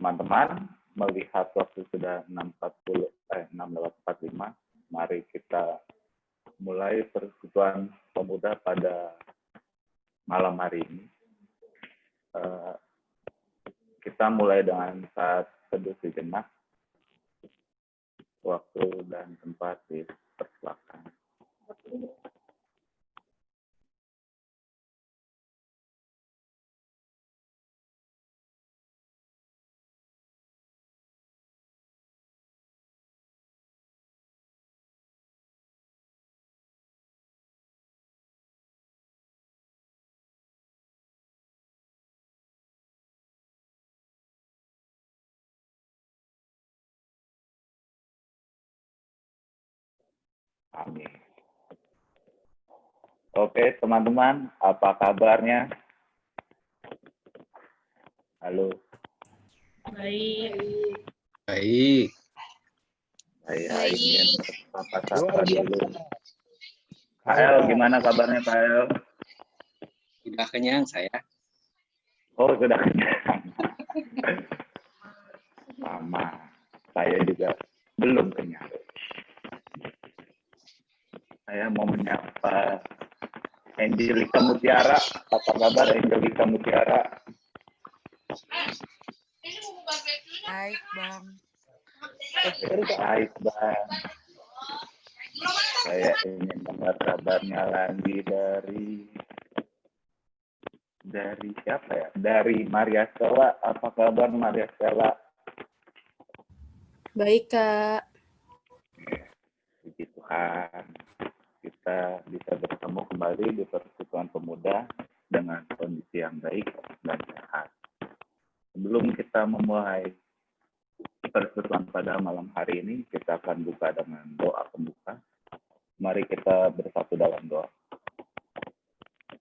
teman-teman melihat waktu sudah 6.45, mari kita mulai persekutuan pemuda pada malam hari ini. Kita mulai dengan saat teduh sejenak, waktu dan tempat dipersilakan. Amin. Oke, teman-teman, apa kabarnya? Halo. Baik. Baik. Ingin sapa-sapa dulu. KL, gimana kabarnya KL? Sudah kenyang saya. Oh, sudah kenyang. Sama. Saya juga belum kenyang. Saya mau menyapa Angelika Mutiara. Apa kabar Angelika Mutiara? Baik, Bang. Baik, Bang. Saya ingin dengar kabarnya lagi dari siapa ya? Dari Maria Stella. Apa kabar Maria Stella? Baik, Kak. Puji Tuhan, kita bisa bertemu kembali di Persekutuan Pemuda dengan kondisi yang baik dan sehat. Sebelum kita memulai persekutuan pada malam hari ini, kita akan buka dengan doa pembuka. Mari kita bersatu dalam doa.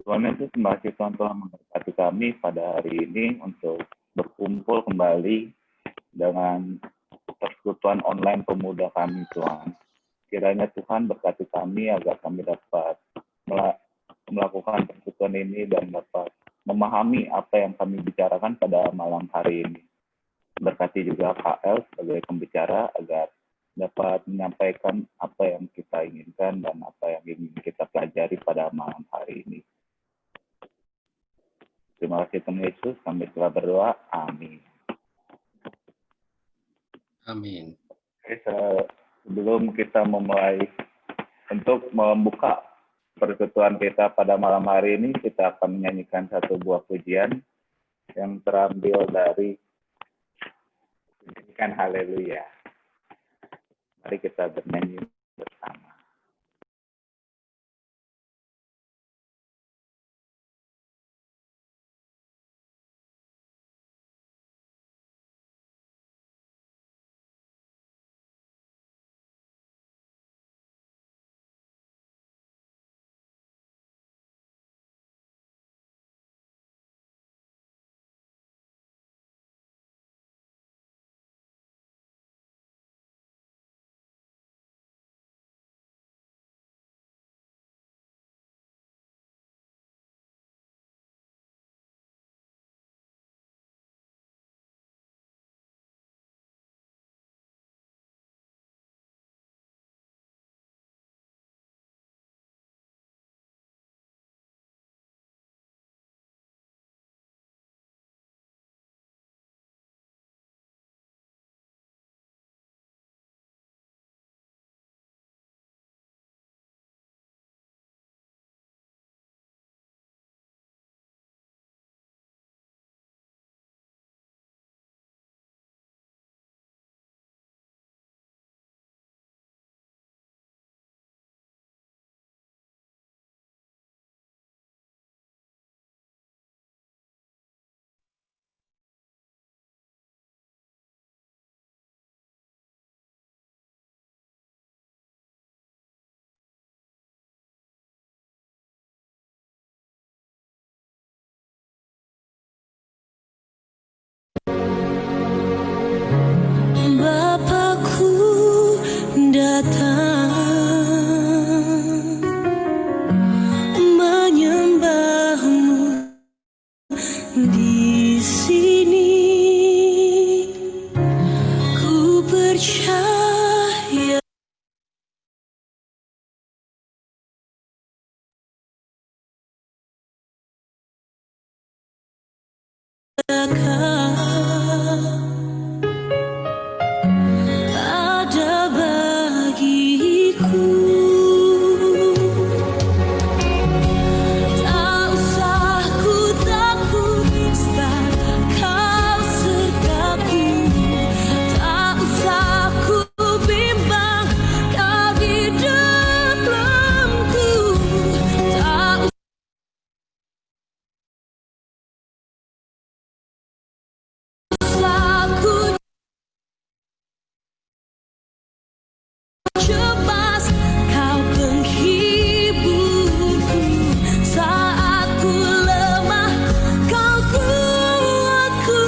Tuhan Yesus, terima kasih Tuhan telah memberkati kami pada hari ini untuk berkumpul kembali dengan persekutuan online pemuda kami, Tuhan. Kiranya Tuhan berkati kami agar kami dapat melakukan persekutuan ini dan dapat memahami apa yang kami bicarakan pada malam hari ini. Berkati juga KL sebagai pembicara agar dapat menyampaikan apa yang kita inginkan dan apa yang ingin kita pelajari pada malam hari ini. Terima kasih Tuhan Yesus, kami telah berdoa. Amin. Amin. Sebelum kita memulai untuk membuka persekutuan kita pada malam hari ini, kita akan menyanyikan satu buah pujian yang terambil dari Pujikan Haleluya. Mari kita bernyanyi bersama. ada bagiku. Tak usah ku takut sebab kau sertaku. Tak usah ku bimbang kau di dalamku. Tak usah ku cemas, kau penghiburku saat ku lemah, kau kuatku.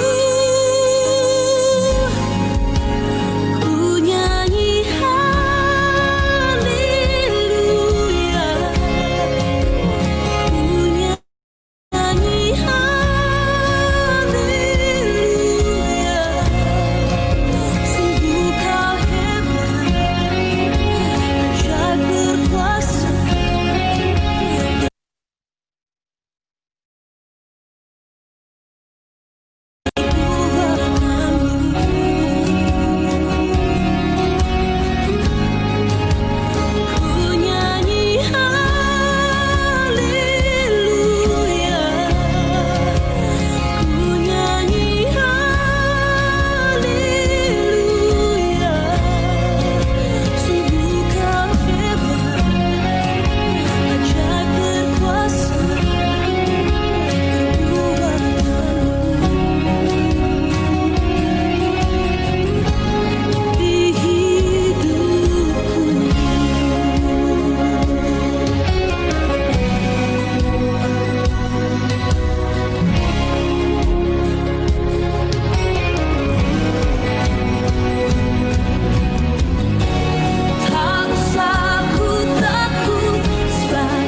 Ku nyanyi haleluya, ku nyanyi haleluya. Sungguh kau hebat, ajaib berkuasa. Ku nyanyi haleluya, ku nyanyi haleluya. Sungguh kau hebat, ajaib berkuasa, berubah di hidupku. Tak usah ku takut sebab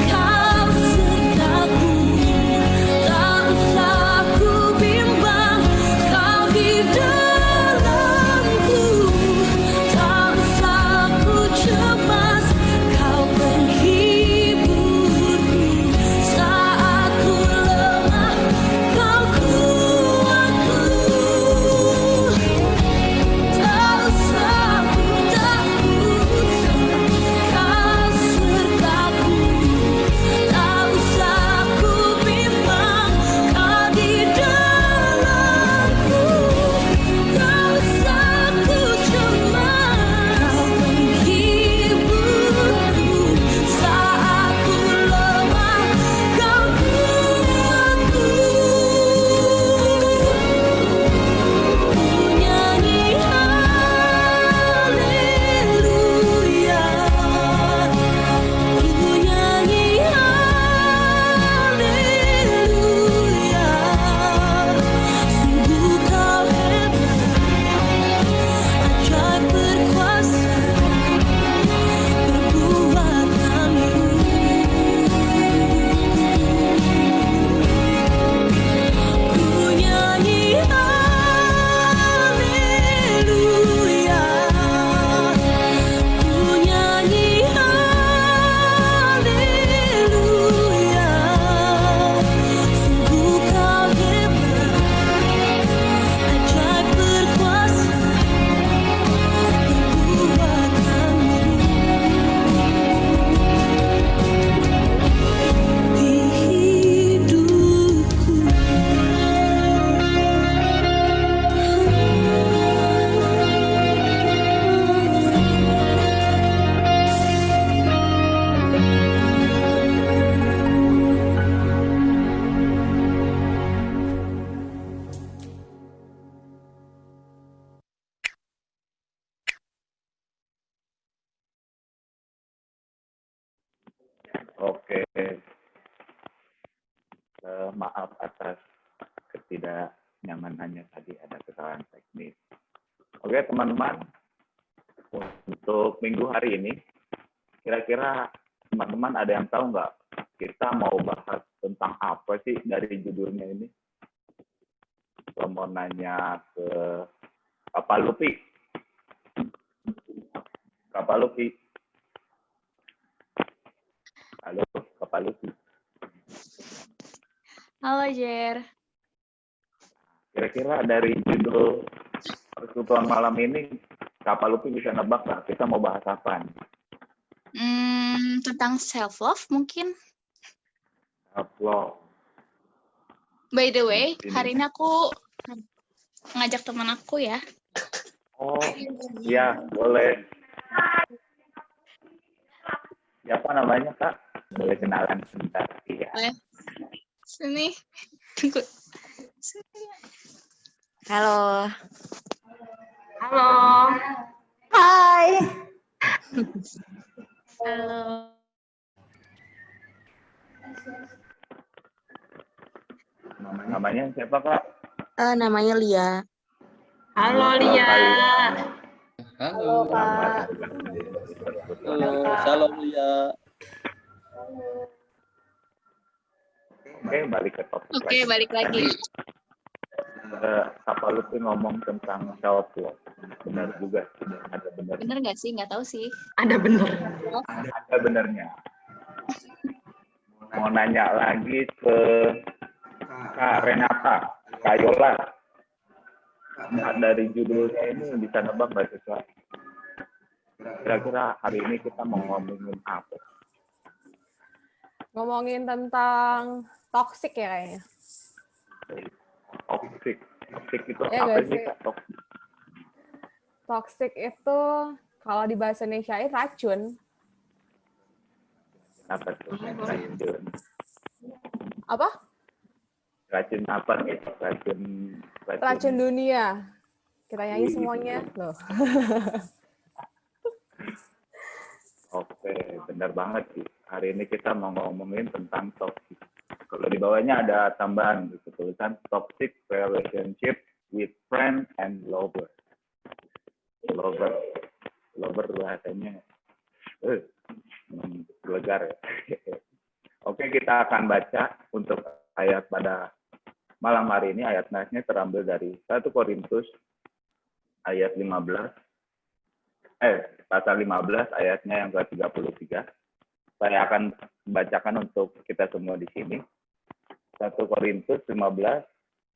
kau sertaku. Tak usah ku bimbang kau di dalamku. Tak usah ku cemas, kau penghiburku saat ku lemah, kau kuatku. Tak usah ku takut sebab kau sertaku. Tak usah ku bimbang kau di dalamku. Tak usah ku cemas, kau penghiburku saat ku lemah, kau kuatku. Ku nyanyi haleluya, ku nyanyi haleluya. Sungguh kau hebat, ajaib berkuasa, berbuat amin. Ku nyanyi haleluya, ku nyanyi haleluya. Sungguh kau hebat, ajaib berkuasa, berbuat amin. Di hidupku. Oke, maaf atas ketidaknyamanannya tadi, ada kesalahan teknis. Oke teman-teman, untuk minggu hari ini, kira-kira teman-teman ada yang tahu nggak kita mau bahas tentang apa sih dari judulnya ini? Saya mau nanya ke Kak Lupi. Kak Lupi. Halo, Kak Lupi. Halo, Jer. Kira-kira dari judul persekutuan malam ini, Kak Lupi bisa nebak nggak? Kita mau bahas apa? Tentang self love mungkin. Self-love. By the way, Ini. hari ini aku ngajak teman aku ya. Oh, ya boleh. Siapa namanya, Kak? Boleh kenalan sebentar. Iya. Boleh. Sini. Tunggu. Sini. Halo. Halo. Hai. Halo. Namanya siapa, Kak? Namanya Lia. Halo Lia. Halo. Selamat. Halo. Salam Lia. Oke, balik ke topik Oke, lagi. balik lagi. Kak Lupi ngomong tentang self-love. Benar juga. Ada benar. Bener nggak sih? Nggak tahu sih. Ada bener. Ada benernya. Mau nanya lagi ke Kak Renata, Kak Yola. Nah, dari judulnya ini bisa nebak nggak sesuatu? Kira-kira hari ini kita mau ngomongin apa? Ngomongin tentang toxic ya kayaknya. Toxic. Toxic itu Ya, apa nggak sih, sih? Kak? Toxic. Toxic itu kalau di bahasa Indonesia racun. Apa tuh? Racun. Apa? Racun apa nih? Racun dunia. Kita nyanyi semuanya. Loh. Oke, benar banget sih. Hari ini kita mau ngomongin tentang toxic. Kalau di bawahnya ada tambahan gitu, tulisan toxic relationship with friend and lover. Lover bahasanya gelegar ya. Oke, kita akan baca untuk ayat pada malam hari ini. Ayat nextnya terambil dari 1 Korintus ayat 15. Pasal 15 ayatnya yang ke-33. Saya akan bacakan untuk kita semua di sini. 1 Korintus 15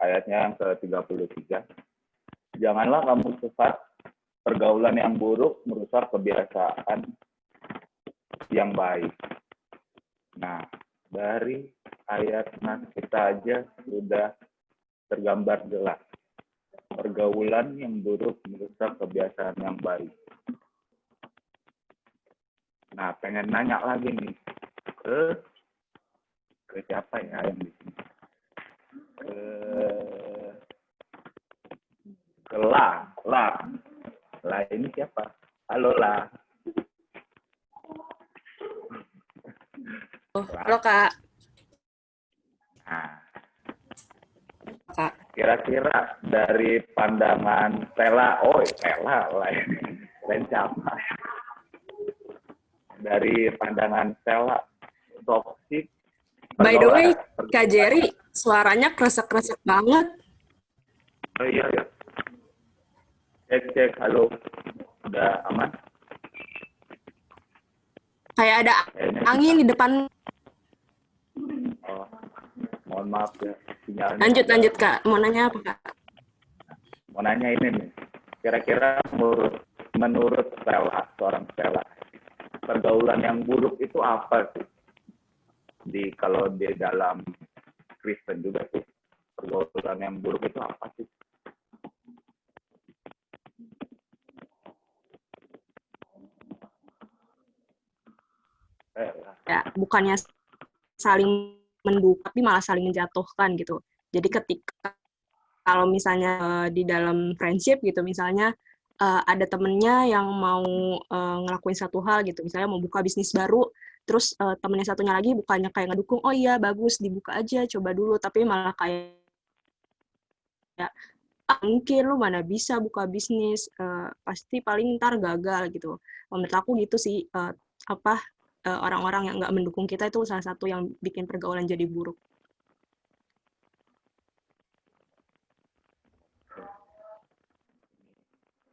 ayatnya yang ke-33. Janganlah kamu sesat, pergaulan yang buruk merusak kebiasaan yang baik. Nah, dari ayat nas kita aja sudah tergambar jelas. Pergaulan yang buruk merusak kebiasaan yang baik. Nah, pengen nanya lagi nih ke siapa ya yang di sini? Ke La ini siapa? Halo La. Halo Kak. Nah, Kak. kira-kira dari pandangan Stella, lain siapa? Dari pandangan Stella, toxic. By the way, Kak Jerry, suaranya kresek-kresek banget. Oh iya, ya. Cek, halo. Udah aman? Kayak ada angin di depan. Oh, mohon maaf ya. Sinyalnya. Lanjut Kak. Mau nanya apa Kak? Mau nanya ini nih. Kira-kira menurut Stella, seorang Stella, pergaulan yang buruk itu apa sih? Kalau di dalam Kristen juga sih, pergaulan yang buruk itu apa sih? Ya, bukannya saling mendukung, tapi malah saling menjatuhkan gitu. Jadi ketika kalau misalnya di dalam friendship gitu, misalnya ada temennya yang mau ngelakuin satu hal gitu, misalnya mau buka bisnis baru, terus temennya satunya lagi bukannya kayak ngedukung, oh iya bagus dibuka aja, coba dulu, tapi malah kayak mungkin lu mana bisa buka bisnis, pasti paling ntar gagal gitu. Menurut aku gitu sih, orang-orang yang nggak mendukung kita itu salah satu yang bikin pergaulan jadi buruk.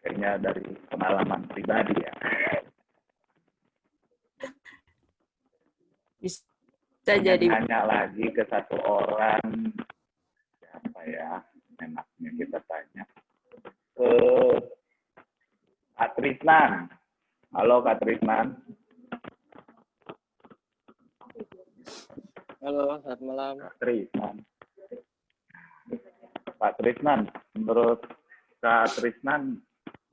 Kayaknya dari pengalaman pribadi ya. Bisa jadi. Nanya lagi ke satu orang, siapa ya? enaknya kita tanya ke Kak Trisnan. Halo Kak Trisnan. Halo, selamat malam. Pak Trisnan, menurut Kak Trisnan,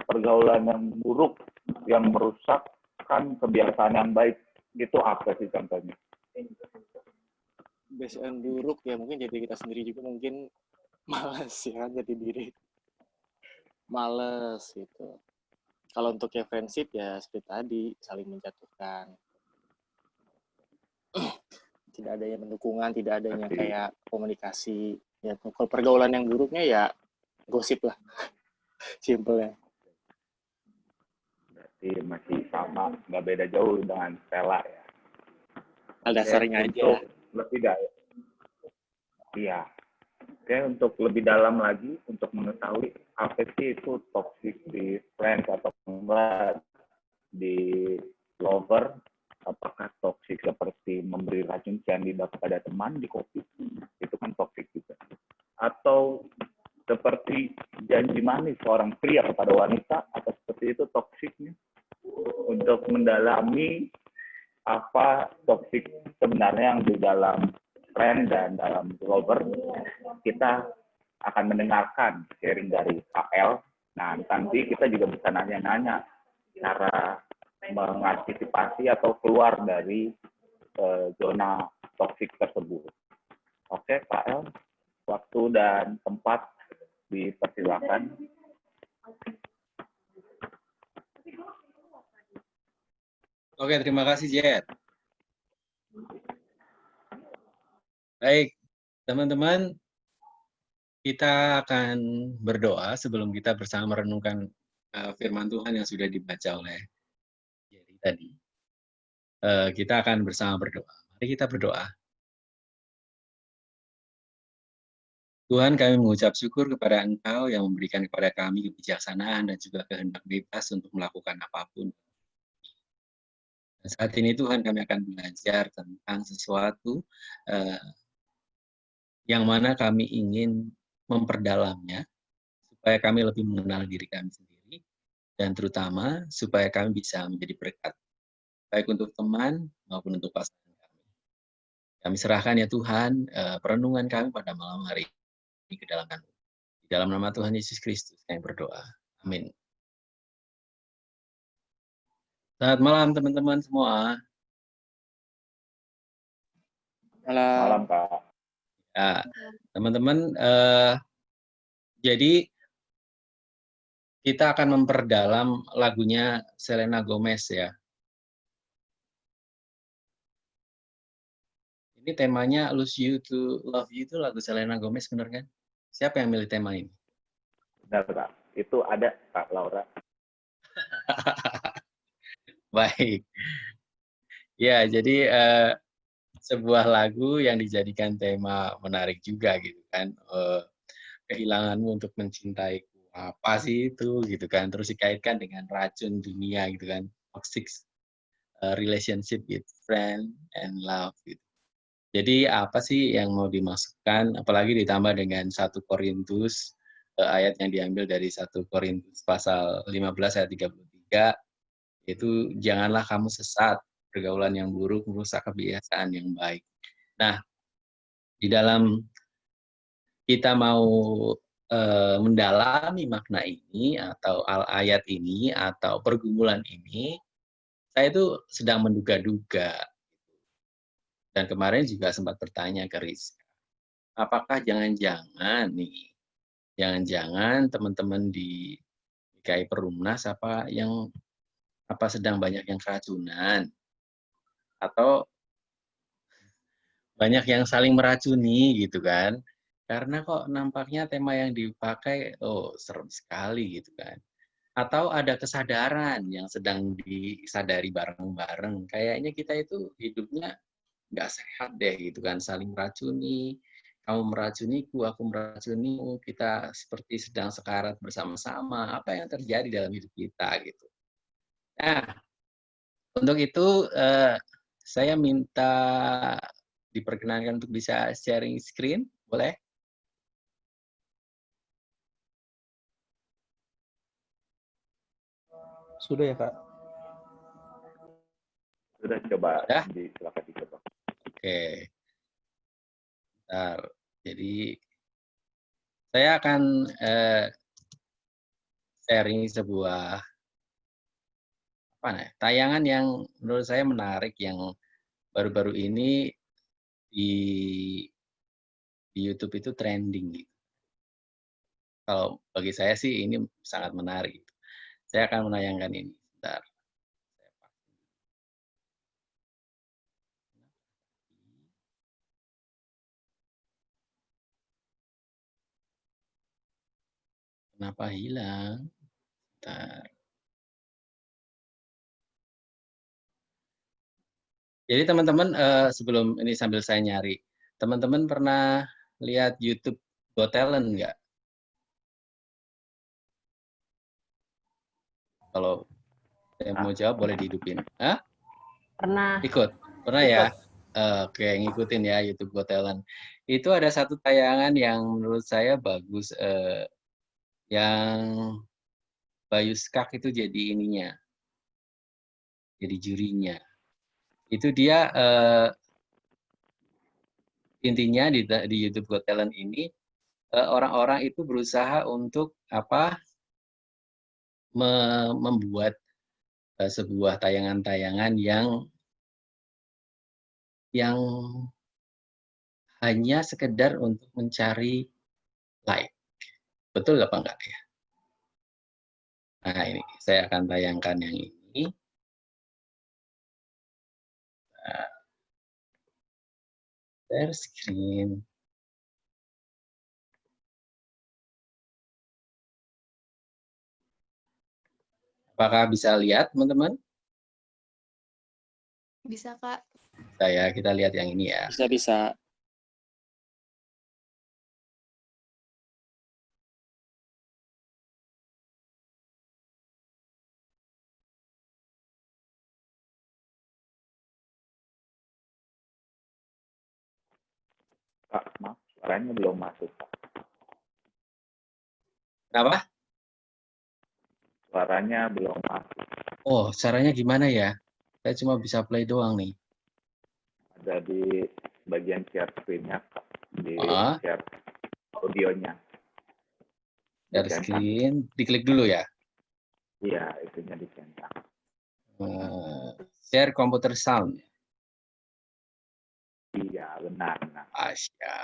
pergaulan yang buruk yang merusakkan kebiasaan yang baik itu apa sih contohnya? Kebiasaan buruk ya mungkin jadi kita sendiri juga mungkin malas ya jadi diri. Males gitu. Kalau untuk ya friendship ya seperti tadi saling menjatuhkan. Tidak adanya pendukungan, tidak adanya kayak komunikasi. Ya kalau pergaulan yang buruknya ya gosip lah. Simple ya. Berarti masih sama, nggak beda jauh dengan Stella ya. Hal dasarnya aja. Lebih dalam. Iya. Oke, untuk lebih dalam lagi, untuk mengetahui apa sih itu toxic di friends atau enggak di lover, apakah toxic seperti memberi racun cyanida kepada teman di kopi, itu kan toxic juga. Atau seperti janji manis seorang pria kepada wanita, atau seperti itu toksiknya. Untuk mendalami apa toksik sebenarnya yang di dalam friend dan dalam lover, kita akan mendengarkan sharing dari KL. Nah, nanti kita juga bisa nanya-nanya cara mengantisipasi atau keluar dari zona toksik tersebut. Oke, KL, waktu dan tempat dipersilakan. Oke, terima kasih Jet. Baik, teman-teman, kita akan berdoa sebelum kita bersama merenungkan firman Tuhan yang sudah dibaca oleh Jerry tadi. Kita akan bersama berdoa. Mari kita berdoa. Tuhan, kami mengucap syukur kepada Engkau yang memberikan kepada kami kebijaksanaan dan juga kehendak bebas untuk melakukan apapun. Dan saat ini Tuhan, kami akan belajar tentang sesuatu yang mana kami ingin memperdalamnya supaya kami lebih mengenal diri kami sendiri dan terutama supaya kami bisa menjadi berkat baik untuk teman maupun untuk pasangan kami. Kami serahkan ya Tuhan perenungan kami pada malam hari ini ke dalam Kami. Di dalam nama Tuhan Yesus Kristus kami berdoa. Amin. Selamat malam teman-teman semua. Malam, Kak. Ya, teman-teman, jadi kita akan memperdalam lagunya Selena Gomez ya. Ini temanya Lose You to Love You itu lagu Selena Gomez, benar kan? Siapa yang milih tema ini? Benar, Kak. Itu ada, Kak Laura. Baik. Ya, jadi sebuah lagu yang dijadikan tema menarik juga gitu kan. Kehilanganmu untuk mencintaiku. Apa sih itu gitu kan. Terus dikaitkan dengan racun dunia gitu kan. Toxic relationship with friend and love gitu. Jadi apa sih yang mau dimasukkan, apalagi ditambah dengan 1 Korintus, ayat yang diambil dari 1 Korintus pasal 15 ayat 33, itu janganlah kamu sesat, pergaulan yang buruk merusak kebiasaan yang baik. Nah, di dalam kita mau mendalami makna ini, atau ayat ini, atau pergumulan ini, saya itu sedang menduga-duga. Dan kemarin juga sempat bertanya ke Rizka, apakah jangan-jangan nih, jangan-jangan teman-teman di DKI Perumnas apa sedang banyak yang keracunan, atau banyak yang saling meracuni gitu kan? Karena kok nampaknya tema yang dipakai, serem sekali gitu kan? Atau ada kesadaran yang sedang disadari bareng-bareng, kayaknya kita itu hidupnya nggak sehat deh gitu kan, saling meracuni, kamu meracuniku, aku meracunimu, kita seperti sedang sekarat bersama-sama, apa yang terjadi dalam hidup kita gitu. Nah, untuk itu saya minta diperkenankan untuk bisa sharing screen, boleh? Sudah ya, Kak? Sudah, coba Sudah? silakan dicoba. Oke. Bentar. Jadi saya akan sharing sebuah tayangan yang menurut saya menarik yang baru-baru ini di YouTube itu trending gitu. Kalau bagi saya sih ini sangat menarik. Saya akan menayangkan ini. Bentar. Kenapa hilang? Bentar. Jadi teman-teman, sebelum ini sambil saya nyari, teman-teman pernah lihat YouTube Got Talent nggak? Kalau saya mau jawab boleh dihidupin. Hah? Pernah. Ikut? Pernah ya? Oke, ngikutin ya YouTube Got Talent. Itu ada satu tayangan yang menurut saya bagus, yang Bayu Skak itu jadi ininya, jadi jurinya. Itu dia intinya di YouTube Got Talent ini orang-orang itu berusaha untuk membuat sebuah tayangan-tayangan yang hanya sekedar untuk mencari like. Betul apa enggak ya? Nah, ini saya akan tayangkan yang ini. Share screen. Apakah bisa lihat, teman-teman? Bisa, Kak. Kita lihat yang ini ya. Bisa. Pak, maaf, suaranya belum masuk, Pak. Kenapa? Suaranya belum masuk. Oh, caranya gimana ya? Saya cuma bisa play doang nih. Ada di bagian share screen-nya, Pak. Di share audionya. Share screen, diklik dulu ya? Iya, itunya dicentang. Share computer sound. Iya, benar. Asya.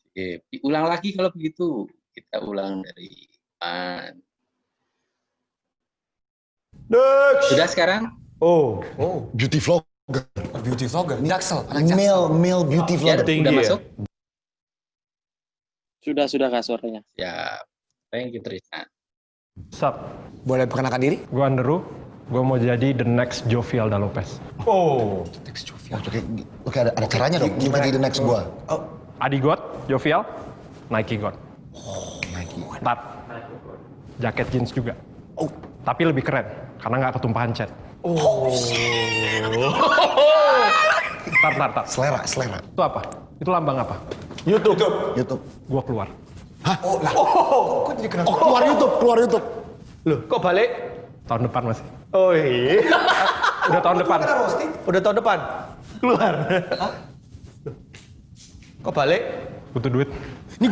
Oke, ulang lagi kalau begitu. Kita ulang dari Next. Sudah sekarang? Oh, beauty vlogger. Beauty vlogger. Ini Jaksel, Male beauty vlogger. Udah masuk? Sudah Kak suaranya. Ya, thank you Tristan. Sup? Boleh perkenalkan diri? Gue Andrew. Gue mau jadi the next Jovial Da Lopez. Oh, next Jovial. Oke, ada caranya dong. Gimana the next gua? Adi God, Jovial, Nike God. Oh, Nike. Tat. Jaket jeans juga. Oh. Tapi lebih keren, karena nggak ketumpahan cat. Oh. Tar. Selera. Itu apa? Itu lambang apa? YouTube. Gua keluar. Hah? Kok jadi kenapa? Keluar YouTube. Loh, kok balik? Tahun depan masih. Oh iya. Udah tahun depan. Udah tahun depan. Keluar. Kok balik? Butuh duit. Ini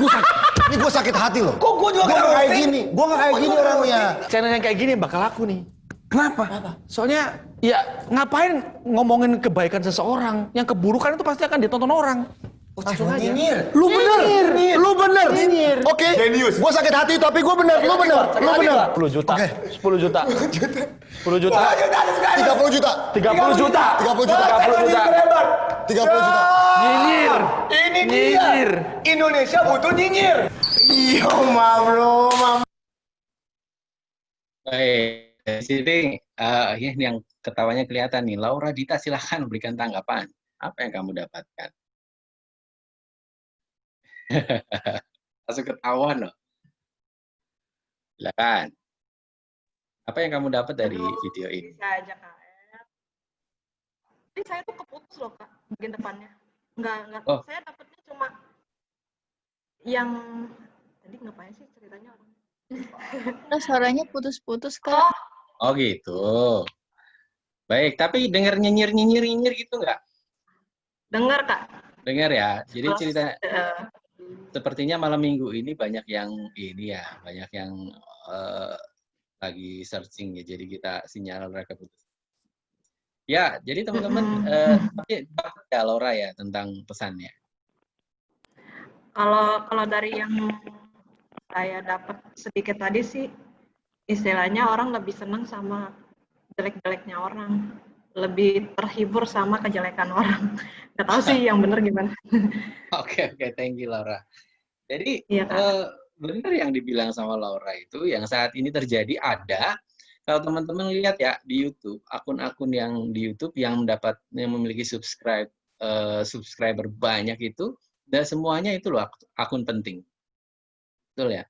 gue sakit hati loh. Kok gue juga nggak kayak gini? Gue nggak kayak gini orangnya. Channel yang kayak gini bakal laku nih. Kenapa? Soalnya ya ngapain ngomongin kebaikan seseorang? Yang keburukan itu pasti akan ditonton orang. Langsung aja. Nyinyir. Lu bener. Nyinyir. Oke. Gue sakit hati tapi gue bener. Lu bener. 10 juta. Oke. 10 juta. 10 juta. 30 juta. 30 juta. 30 juta. 30 juta. Nyinyir. Ini nyinyir. Indonesia butuh nyinyir. Iya, bro. Baik, di sini ini yang ketawanya kelihatan nih. Laura Dita, silahkan berikan tanggapan. Apa yang kamu dapatkan? Langsung ketahuan loh. Silakan. Apa yang kamu dapat dari video ini? Bisa aja, Kak. Ini saya tuh keputus loh, Kak, bagian depannya. Enggak. Oh. Saya dapatnya cuma yang tadi ngapain sih ceritanya orang? Suaranya putus-putus, Kak. Oh gitu. Baik, tapi dengar nyinyir gitu nggak? Dengar, Kak. Dengar ya. Jadi Kalau cerita eh, sepertinya malam minggu ini banyak yang banyak yang lagi searching ya. Jadi kita sinyal mereka putus. Ya, jadi teman-teman tapi dapat ya Laura ya tentang pesannya. kalau dari yang saya dapat sedikit tadi sih, istilahnya orang lebih senang sama jelek-jeleknya orang, lebih terhibur sama kejelekan orang. Nggak tahu sih yang benar gimana. Oke, thank you Laura. Jadi Iya, Kak. benar yang dibilang sama Laura itu, yang saat ini terjadi ada. Kalau teman-teman lihat ya di YouTube, akun-akun yang di YouTube yang memiliki subscriber banyak itu, dan semuanya itu loh akun penting. Betul ya?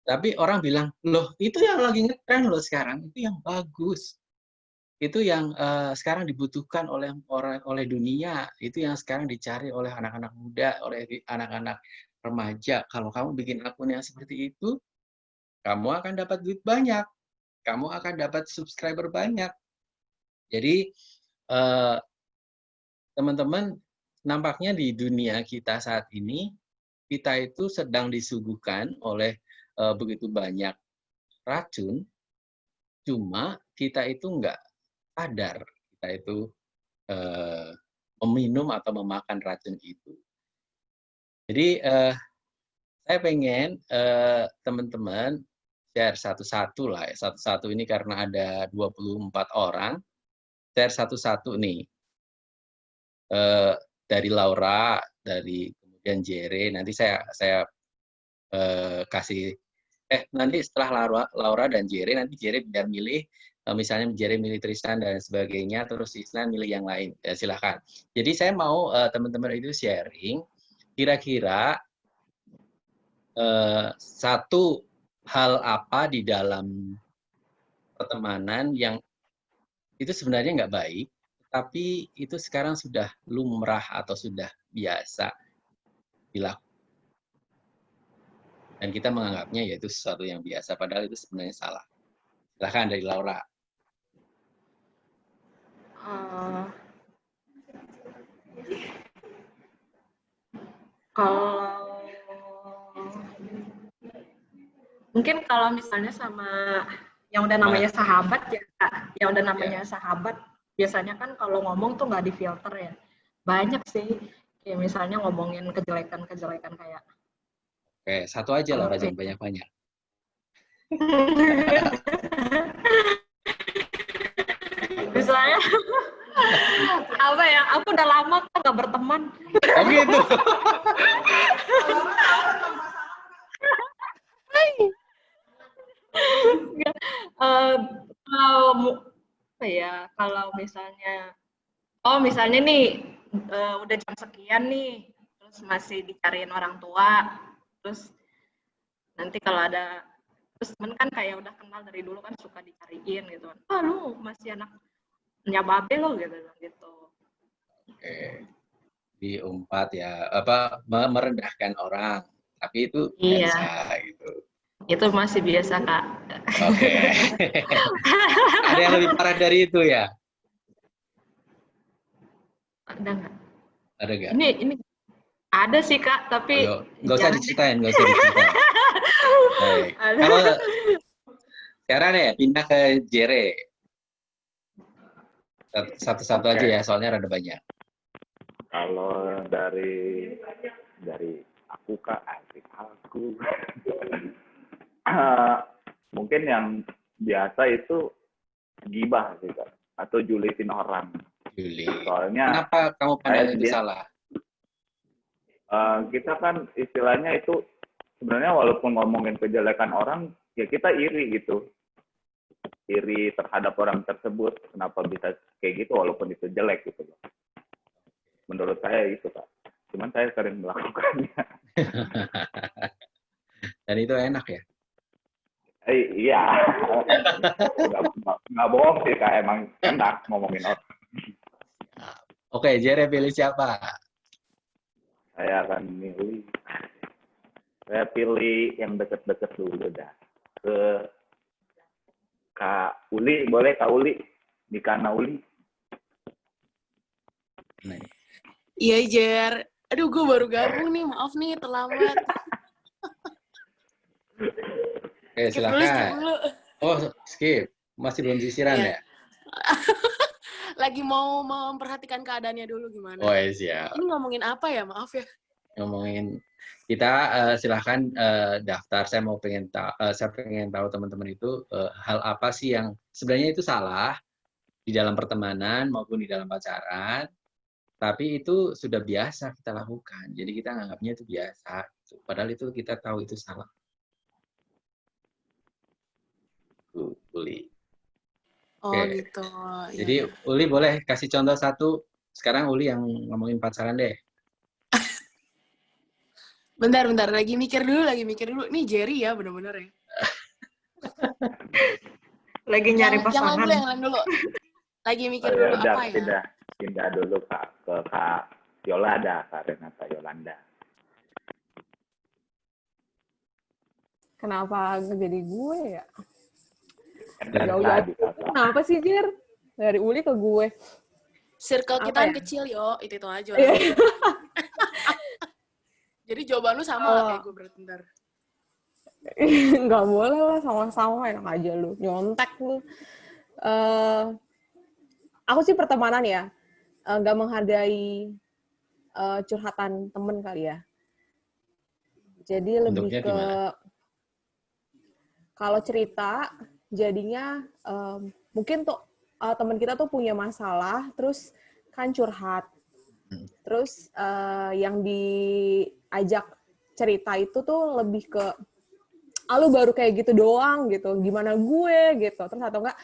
Tapi orang bilang, loh itu yang lagi ngetren loh sekarang, itu yang bagus. Itu yang sekarang dibutuhkan oleh dunia, itu yang sekarang dicari oleh anak-anak muda, oleh anak-anak remaja. Kalau kamu bikin akun yang seperti itu, kamu akan dapat duit banyak, kamu akan dapat subscriber banyak. Jadi teman-teman, nampaknya di dunia kita saat ini, kita itu sedang disuguhkan oleh begitu banyak racun, cuma kita itu nggak sadar kita itu meminum atau memakan racun itu. Jadi saya pengen teman-teman share satu-satu lah ya. Satu-satu ini karena ada 24 orang. Share satu-satu nih. Dari Laura, dari kemudian Jere, nanti saya kasih nanti setelah Laura dan Jere, nanti Jere biar milih, misalnya Jere milih Tristan dan sebagainya, terus Isnan milih yang lain. Ya, silahkan. Jadi saya mau teman-teman itu sharing, kira-kira satu hal apa di dalam pertemanan yang itu sebenarnya nggak baik, tapi itu sekarang sudah lumrah atau sudah biasa dilakukan. Dan kita menganggapnya yaitu sesuatu yang biasa, padahal itu sebenarnya salah. Silahkan dari Laura. Mungkin kalau misalnya sama yang udah namanya sahabat ya, Kak. Yang udah namanya sahabat, biasanya kan kalau ngomong tuh nggak difilter ya. Banyak sih, kayak misalnya ngomongin kejelekan-kejelekan kayak. Oke, satu aja Laura, jangan banyak-banyak. Misalnya, apa ya, aku udah lama kok nggak berteman. Oh gitu. Kalau misalnya nih udah jam sekian nih, terus masih dicariin orang tua, terus nanti kalau ada terus temen kan kayak udah kenal dari dulu kan suka dicariin gitu kan, lu masih anaknya babe lo gitu. Oke, diumpat ya, merendahkan orang, tapi itu biasa gitu. Itu masih biasa, Kak. Oke. Ada yang lebih parah dari itu ya? Ada nggak? Ada nggak? Ini ada sih, Kak, tapi nggak usah diceritain. Baik. Kalau sekarang ya pindah ke Jere. Satu-satu aja ya, soalnya rada banyak. Kalau dari aku, Kak, aku mungkin yang biasa itu gibah sih, Kak, atau julitin orang. Soalnya kenapa kamu pandang itu salah? Kita kan istilahnya itu sebenarnya walaupun ngomongin kejelekan orang, ya kita iri gitu. Iri terhadap orang tersebut, kenapa bisa kayak gitu walaupun itu jelek gitu. Menurut saya itu, Kak. Cuman saya sering melakukannya. Dan itu enak ya? Iya. Nggak bohong sih, Kak. Emang enak ngomongin orang. Oke, Jere pilih siapa? Saya akan milih Saya pilih yang deket-deket dulu dah. Ke Kak Uli, boleh Kak Uli? Di Kana Uli. Iya, Jer. Aduh, gue baru gabung nih. Maaf nih, terlambat. Skip silakan. dulu. Oh, skip. Masih belum sisiran ya? Lagi mau memperhatikan keadaannya dulu gimana. Oh, siap. Ini ngomongin apa ya? Maaf ya. Ngomongin kita silahkan daftar. Saya pengen tahu teman-teman itu hal apa sih yang sebenarnya itu salah di dalam pertemanan maupun di dalam pacaran, tapi itu sudah biasa kita lakukan. Jadi kita anggapnya itu biasa, padahal itu kita tahu itu salah. Uli. Oh gitu. Jadi Uli boleh kasih contoh satu. Sekarang Uli yang ngomongin pacaran deh. Bentar, lagi mikir dulu. Nih Jerry ya, bener-bener ya. Lagi nyari pasangan. Yang lain dulu. Lagi mikir dulu apa ya? Pindah dulu Kak, ke Kak Yolanda, Kak Renata Yolanda. Kenapa jadi gue ya? Jauh-jauh. Kenapa sih, Jer? Dari Uli ke gue. Circle kita kan kecil, yo. Itu aja. Jadi jawaban lu sama kayak gue berarti ntar. Nggak boleh lah, sama-sama enak aja lu. Nyontek lu. Aku sih pertemanan ya, nggak menghargai curhatan temen kali ya. Jadi lebih Bentuknya ke gimana? Kalau cerita jadinya mungkin tuh teman kita tuh punya masalah, terus kan curhat, terus yang diajak cerita itu tuh lebih ke lu baru kayak gitu doang gitu, gimana gue gitu, terus atau enggak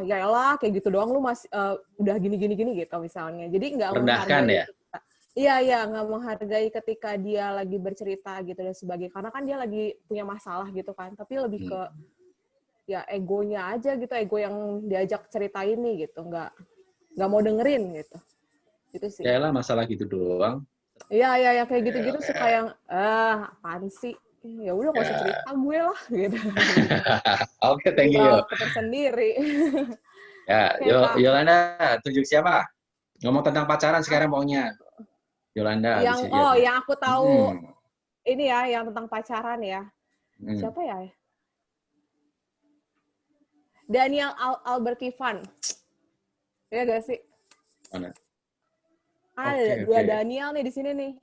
ya elah kayak gitu doang lu masih udah gini gitu misalnya. Jadi nggak menghargai. Iya, nggak menghargai ketika dia lagi bercerita gitu dan sebagainya. Karena kan dia lagi punya masalah gitu kan. Tapi lebih ke ya egonya aja gitu, ego yang diajak cerita ini gitu, nggak mau dengerin gitu. Itu sih. Ya lah masalah gitu doang. Iya, kayak gitu-gitu suka yang apaan sih? Ya udah nggak usah cerita gue lah gitu. Oke, thank you. Tersendiri. Ya, Yolanda, tunjuk siapa? Ngomong tentang pacaran sekarang maunya. Yolanda. Yang aku tahu ini ya, yang tentang pacaran ya. Siapa ya? Daniel Albert Ivan. Ya gak sih? Mana? Ada dua Daniel nih di sini nih.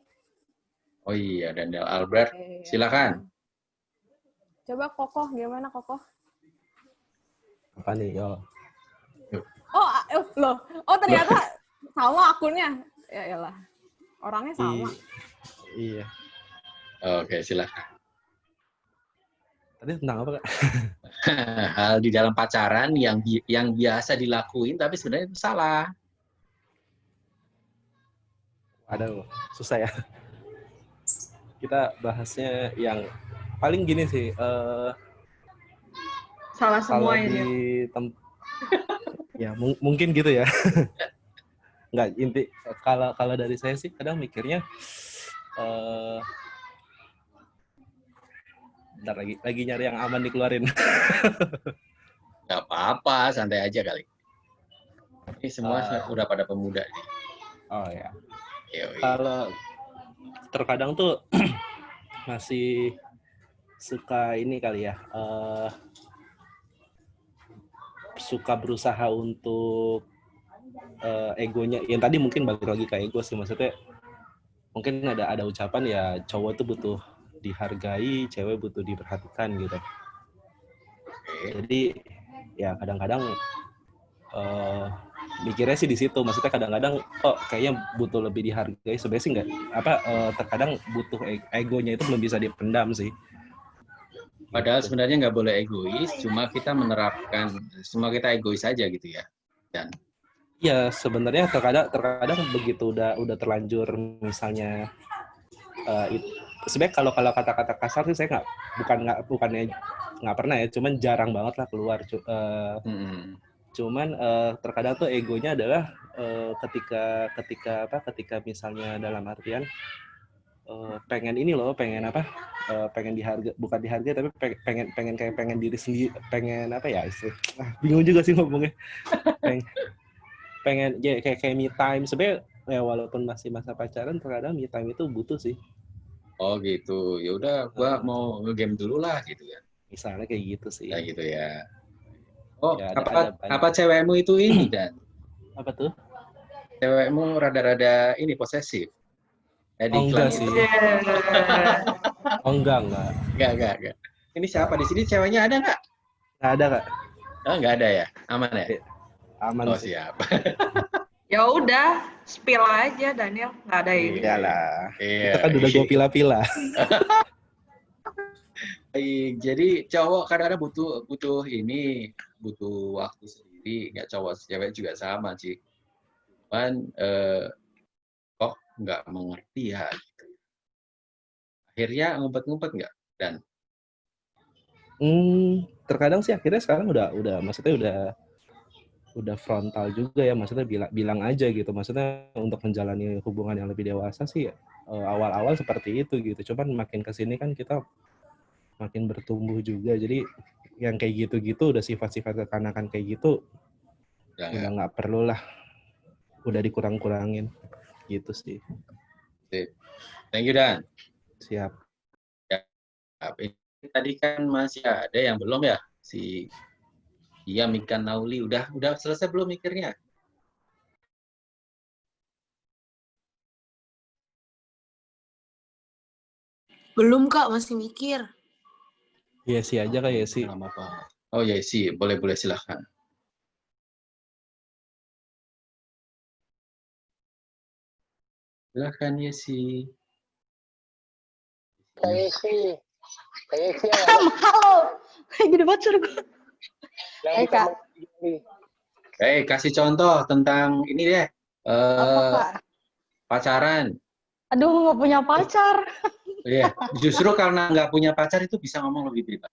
Oh iya, Daniel Albert. Silakan. Coba Kokoh, gimana Kokoh? Apa nih, yo? Oh ternyata sama akunnya. Ya elah. Orangnya sama. Iya. Oke, silakan. Tadi tentang apa, Kak? Hal di dalam pacaran yang biasa dilakuin tapi sebenarnya itu salah. Aduh, susah ya. Kita bahasnya yang paling gini sih. Salah semua ini. Ya mungkin gitu ya. Nggak, inti kalau dari saya sih kadang mikirnya bentar lagi nyari yang aman dikeluarin. Nggak apa-apa, santai aja kali. Ini semua udah pada pemuda nih. Oh ya. Kalau terkadang tuh masih suka ini kali ya, suka berusaha untuk egonya. Yang tadi mungkin balik lagi ke ego sih, maksudnya mungkin ada ucapan ya cowok tuh butuh dihargai, cewek butuh diperhatikan gitu. Jadi ya kadang-kadang mikirnya sih di situ, maksudnya kadang-kadang kok kayaknya butuh lebih dihargai. Sebenarnya sih nggak terkadang butuh egonya itu belum bisa dipendam sih. Padahal sebenarnya nggak boleh egois, cuma kita menerapkan semua kita egois aja gitu ya. Dan iya, sebenarnya terkadang begitu udah terlanjur misalnya sebenarnya kalau kata-kata kasar sih saya bukannya nggak pernah ya, cuman jarang banget lah keluar. Cuman terkadang tuh egonya adalah ketika misalnya dalam artian pengen ini loh, pengen apa? Pengen diharga, bukan diharga tapi pengen kayak pengen diri sendiri, pengen apa ya bingung juga sih ngomongnya. pengen ya kayak me time sebenarnya ya, walaupun masih masa pacaran terkadang me time itu butuh sih. Oh gitu. Ya udah, gua mau ngegame dulu lah gitu ya. Misalnya kayak gitu sih. Kayak gitu ya. Oh, Ya, apa cewekmu itu ini Dan? Apa tuh? Cewekmu rada-rada ini posesif. Di Enggak iklan sih. itu. Oh, enggak. Enggak. Ini siapa di sini? Ceweknya ada nggak? Nggak ada, Kak. Oh, nggak ada ya? Aman ya? Aman Oh, sih. siap. Ya udah, spill aja Daniel, nggak ada ini. Iyalah. Iya. Itu kan udah gue pilah-pilah. Jadi cowok kadang-kadang butuh ini, butuh waktu sendiri. Nggak cowok, cewek juga sama sih. Cuman kok nggak mengerti ya gitu. Akhirnya ngumpet-ngumpet nggak Dan? Terkadang sih akhirnya sekarang udah maksudnya udah frontal juga ya, maksudnya bilang aja gitu, maksudnya untuk menjalani hubungan yang lebih dewasa sih awal-awal seperti itu gitu, cuman makin kesini kan kita makin bertumbuh juga, jadi yang kayak gitu-gitu udah sifat-sifat kekanakan kayak gitu udah nggak perlu lah, udah dikurang-kurangin gitu sih. Thank you Dan. Siap. Ya, ini tadi kan masih ada yang belum ya, si Iya, Mika Nauli udah selesai belum mikirnya? Belum Kak, masih mikir. Yesi aja Kak, Yesi. Lama banget. Oh Yesi, boleh silahkan. Silahkan Yesi. Kak Yesi Halo, gede banget suara gue. Hai Kak. Kasih contoh tentang ini deh. Apa Kak? Pacaran. Aduh, nggak punya pacar. Iya, justru karena nggak punya pacar itu bisa ngomong lebih bebas.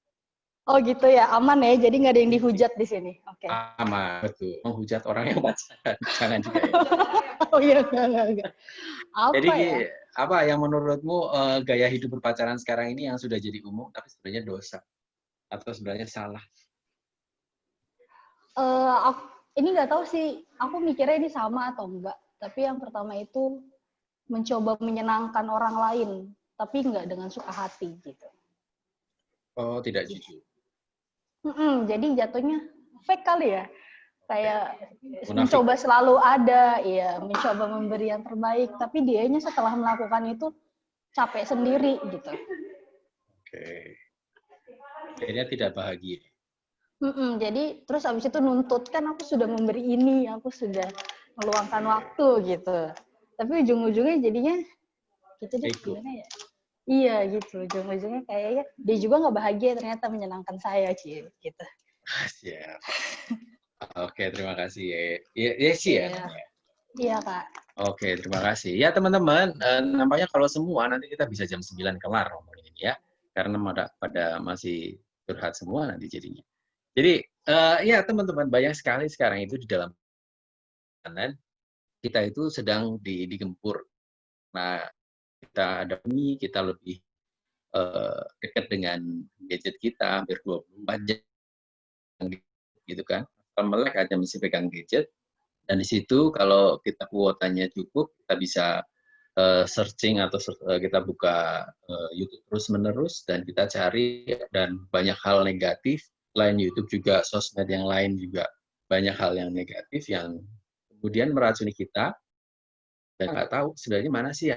Oh gitu ya, aman ya. Jadi nggak ada yang dihujat di sini. Oke. Aman, betul. Menghujat orang yang pacaran, jangan juga ya. Oh iya, enggak. Apa Jadi ya? apa yang menurutmu gaya hidup berpacaran sekarang ini yang sudah jadi umum tapi sebenarnya dosa atau sebenarnya salah? Ini nggak tahu sih. Aku mikirnya ini sama atau enggak. Tapi yang pertama itu mencoba menyenangkan orang lain, tapi nggak dengan suka hati gitu. Oh, tidak jujur. Jadi jatuhnya fake kali ya. Kayak mencoba selalu ada, ya, mencoba memberi yang terbaik, tapi dianya setelah melakukan itu capek sendiri gitu. Oke. Akhirnya tidak bahagia. Jadi terus abis itu nuntut, kan aku sudah memberi ini, aku sudah meluangkan waktu gitu. Tapi ujung-ujungnya jadinya gitu deh, gimana ya? Iya gitu, ujung-ujungnya kayaknya dia juga nggak bahagia ternyata menyenangkan saya gitu. Siap. Oke, terima kasih. Yesi ya? Iya Kak. Oke, terima kasih. Ya teman-teman, nampaknya kalau semua nanti kita bisa jam 9 kelar ngomongin ini ya. Karena pada masih curhat semua nanti jadinya. Jadi, ya teman-teman, banyak sekali sekarang itu di dalam kanan kita itu sedang digempur. Nah, kita ada ini, kita lebih dekat dengan gadget kita, hampir 24 jam gitu kan. Melek aja mesti pegang gadget. Dan di situ kalau kita kuotanya cukup, kita bisa searching atau kita buka YouTube terus-menerus dan kita cari, dan banyak hal negatif. Selain YouTube juga sosmed yang lain juga banyak hal yang negatif yang kemudian meracuni kita dan nggak tahu sebenarnya mana sih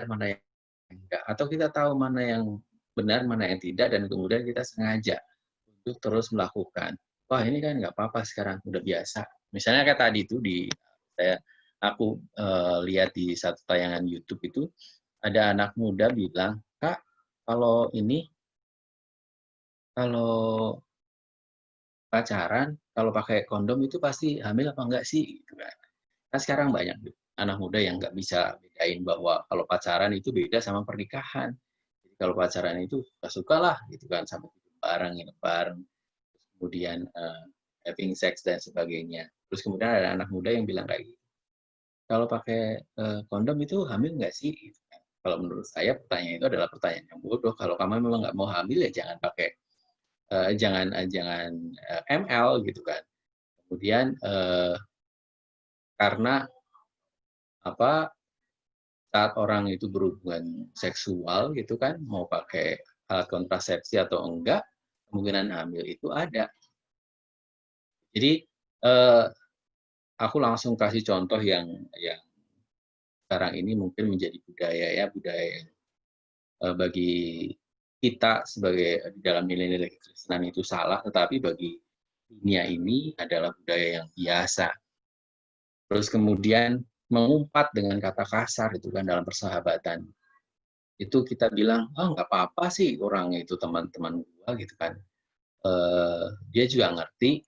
mana yang enggak, atau kita tahu mana yang benar mana yang tidak, dan kemudian kita sengaja untuk terus melakukan. Wah ini kan nggak apa-apa sekarang, udah biasa. Misalnya kayak tadi itu aku lihat di satu tayangan YouTube itu ada anak muda bilang, Kak kalau pacaran kalau pakai kondom itu pasti hamil apa enggak sih? Kan sekarang banyak anak muda yang nggak bisa bedain bahwa kalau pacaran itu beda sama pernikahan. Jadi kalau pacaran itu suka lah gitu kan, sampai bareng, nginep bareng, kemudian having sex dan sebagainya. Terus kemudian ada anak muda yang bilang kayak gitu, kalau pakai kondom itu hamil nggak sih? kalau menurut saya pertanyaan itu adalah pertanyaan yang bodoh. Kalau kamu memang nggak mau hamil ya jangan pakai jangan ML gitu kan. Kemudian karena apa saat orang itu berhubungan seksual gitu kan mau pakai alat kontrasepsi atau enggak, kemungkinan hamil itu ada. Jadi aku langsung kasih contoh yang sekarang ini mungkin menjadi budaya yang bagi kita sebagai di dalam nilai-nilai kekristenan itu salah, tetapi bagi dunia ini adalah budaya yang biasa. Terus kemudian mengumpat dengan kata kasar itu kan dalam persahabatan. Itu kita bilang, oh nggak apa-apa sih orang itu teman-teman gua gitu kan. Dia juga ngerti.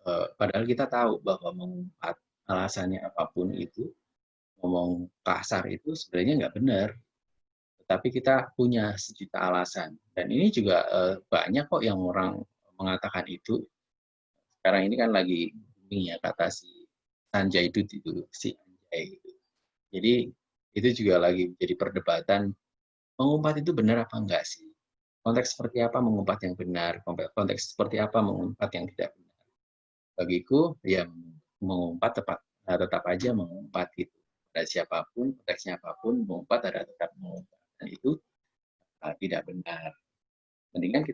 Padahal kita tahu bahwa mengumpat alasannya apapun itu, ngomong kasar itu sebenarnya nggak benar. Tetapi kita punya sejuta alasan. Dan ini juga banyak kok yang orang mengatakan itu. Sekarang ini kan lagi booming ya kata si Sanjay Dutt itu, si Anjay itu. Jadi itu juga lagi jadi perdebatan, mengumpat itu benar apa enggak sih? Konteks seperti apa mengumpat yang benar? Konteks seperti apa mengumpat yang tidak benar? Bagiku, ya mengumpat tetap aja mengumpat gitu. Ada siapapun, konteksnya apapun, mengumpat ada tetap mengumpat. Dan itu tidak benar. Mendingan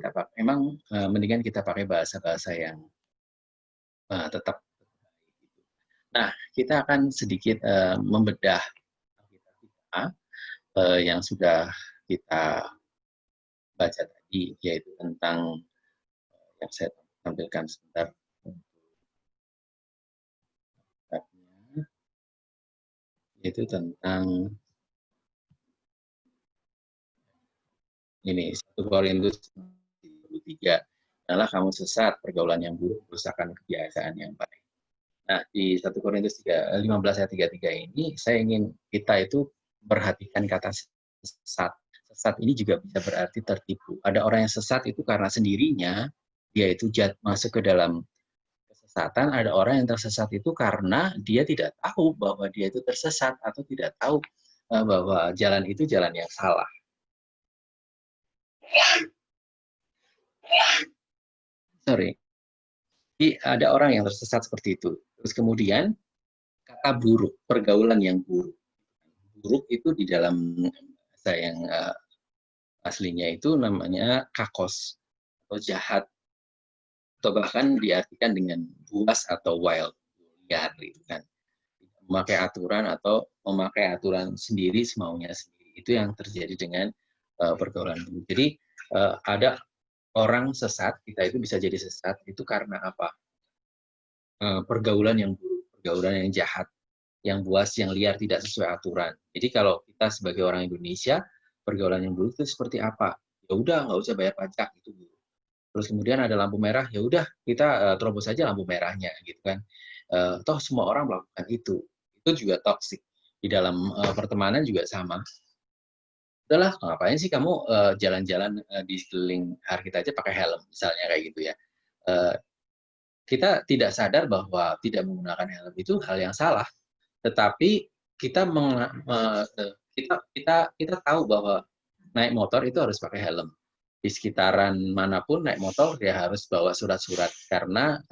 kita pakai bahasa-bahasa yang tetap. Nah, kita akan sedikit membedah kita yang sudah kita baca tadi, yaitu tentang yang saya tampilkan sebentar. Yaitu tentang ini 1 Korintus 3. Adalah kamu sesat, pergaulan yang buruk, kerusakan kebiasaan yang baik. Nah, di 1 Korintus 15 ayat 33 ini, saya ingin kita itu perhatikan kata sesat. Sesat ini juga bisa berarti tertipu. Ada orang yang sesat itu karena sendirinya, dia itu masuk ke dalam kesesatan. Ada orang yang tersesat itu karena dia tidak tahu bahwa dia itu tersesat, atau tidak tahu bahwa jalan itu jalan yang salah. Sorry. Jadi ada orang yang tersesat seperti itu. Terus kemudian kata buruk, pergaulan yang buruk. Buruk itu di dalam bahasa yang aslinya itu namanya kakos atau jahat, atau bahkan diartikan dengan buas atau wild, liar gitu kan. Memakai aturan atau memakai aturan sendiri semaunya sendiri. Itu yang terjadi dengan pergaulan buruk. Jadi ada orang sesat, kita itu bisa jadi sesat itu karena apa? Pergaulan yang buruk, pergaulan yang jahat, yang buas, yang liar, tidak sesuai aturan. Jadi kalau kita sebagai orang Indonesia, pergaulan yang buruk itu seperti apa? Ya udah, nggak usah bayar pajak, itu buruk. Terus kemudian ada lampu merah, ya udah kita terobos saja lampu merahnya, gitu kan? Toh semua orang melakukan itu juga toksik. Di dalam pertemanan juga sama. Udahlah, ngapain sih kamu jalan-jalan di sekeliling hari kita aja pakai helm, misalnya kayak gitu ya. Kita tidak sadar bahwa tidak menggunakan helm itu hal yang salah, tetapi kita tahu bahwa naik motor itu harus pakai helm. Di sekitaran manapun naik motor dia harus bawa surat-surat karena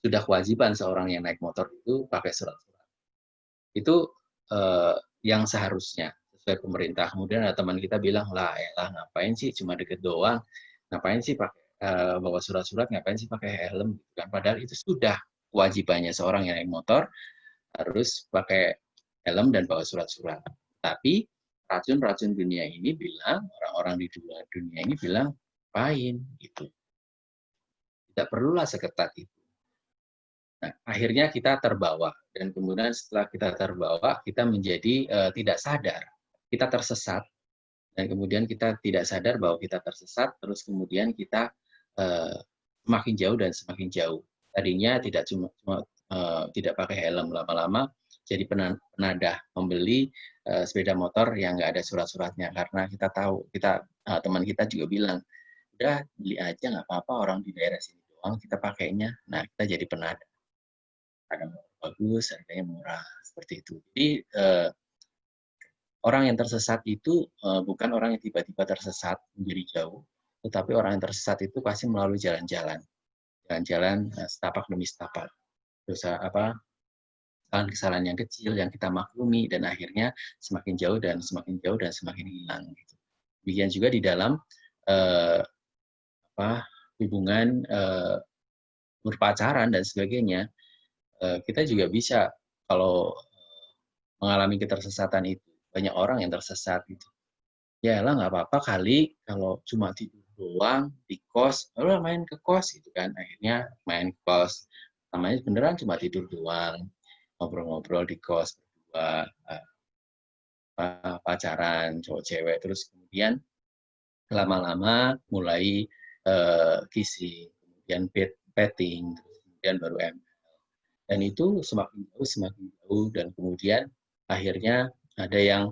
sudah kewajiban seorang yang naik motor itu pakai surat-surat. Itu yang seharusnya sesuai pemerintah. Kemudian ada teman kita bilang, lah ngapain sih cuma deket doang, ngapain sih pakai bawa surat-surat, ngapain sih pakai helm, kan? Padahal itu sudah kewajibannya seorang yang naik motor harus pakai helm dan bawa surat-surat. Tapi racun-racun dunia ini bilang, orang-orang di dunia ini bilang, ngapain gitu. Tidak perlulah seketat itu. Nah, akhirnya kita terbawa, dan kemudian setelah kita terbawa, kita menjadi tidak sadar. Kita tersesat, dan kemudian kita tidak sadar bahwa kita tersesat, terus kemudian kita semakin jauh dan semakin jauh. Tadinya tidak tidak pakai helm, lama-lama jadi penadah, membeli sepeda motor yang nggak ada surat-suratnya, karena kita tahu, teman kita juga bilang, udah beli aja nggak apa-apa, orang di daerah sini doang kita pakainya. Nah, kita jadi penadah. Ada bagus, harganya murah, seperti itu. Jadi orang yang tersesat itu bukan orang yang tiba-tiba tersesat menjadi jauh, tetapi orang yang tersesat itu pasti melalui jalan-jalan setapak demi setapak. Dosa kesalahan yang kecil yang kita maklumi dan akhirnya semakin jauh dan semakin jauh dan semakin hilang. Gitu. Demikian juga di dalam hubungan berpacaran dan sebagainya, kita juga bisa kalau mengalami ketersesatan itu. Banyak orang yang tersesat gitu. Ya lah nggak apa-apa kali kalau cuma tidur doang di kos, lalu main ke kos gitu kan. Akhirnya main ke kos, namanya beneran cuma tidur doang, ngobrol-ngobrol di kos berdua, pacaran cowok cewek, terus kemudian lama-lama mulai kissing, kemudian petting, kemudian baru ML. Dan itu semakin jauh, dan kemudian akhirnya ada yang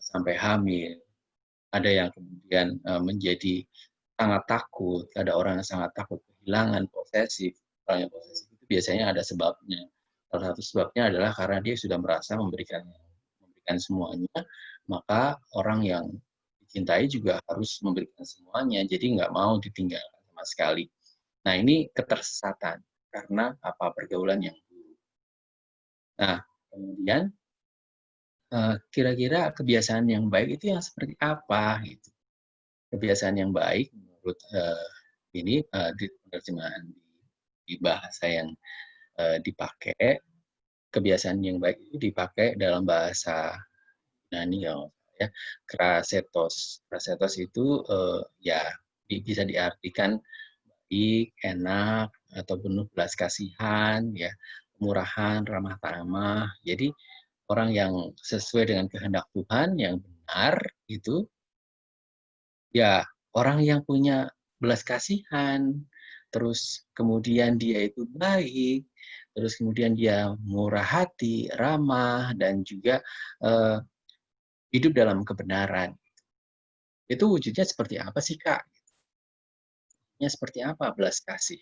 sampai hamil, ada yang kemudian menjadi sangat takut, ada orang yang sangat takut kehilangan, posesif. Orang yang posesif itu biasanya ada sebabnya. Salah satu sebabnya adalah karena dia sudah merasa memberikan semuanya, maka orang yang dicintai juga harus memberikan semuanya, jadi nggak mau ditinggalkan sama sekali. Nah, ini ketersesatan karena pergaulan yang buruk. Nah, kemudian kira-kira kebiasaan yang baik itu yang seperti apa gitu. Kebiasaan yang baik menurut ini di penerjemahan di bahasa yang dipakai, kebiasaan yang baik itu dipakai dalam bahasa Yunani ya, krasetos. Krasetos itu ya bisa diartikan baik, enak, atau penuh belas kasihan, ya, kemurahan, ramah tamah. Jadi orang yang sesuai dengan kehendak Tuhan yang benar itu ya orang yang punya belas kasihan, terus kemudian dia itu baik, terus kemudian dia murah hati, ramah, dan juga hidup dalam kebenaran. Itu wujudnya seperti apa sih, Kak? Wujudnya seperti apa belas kasih?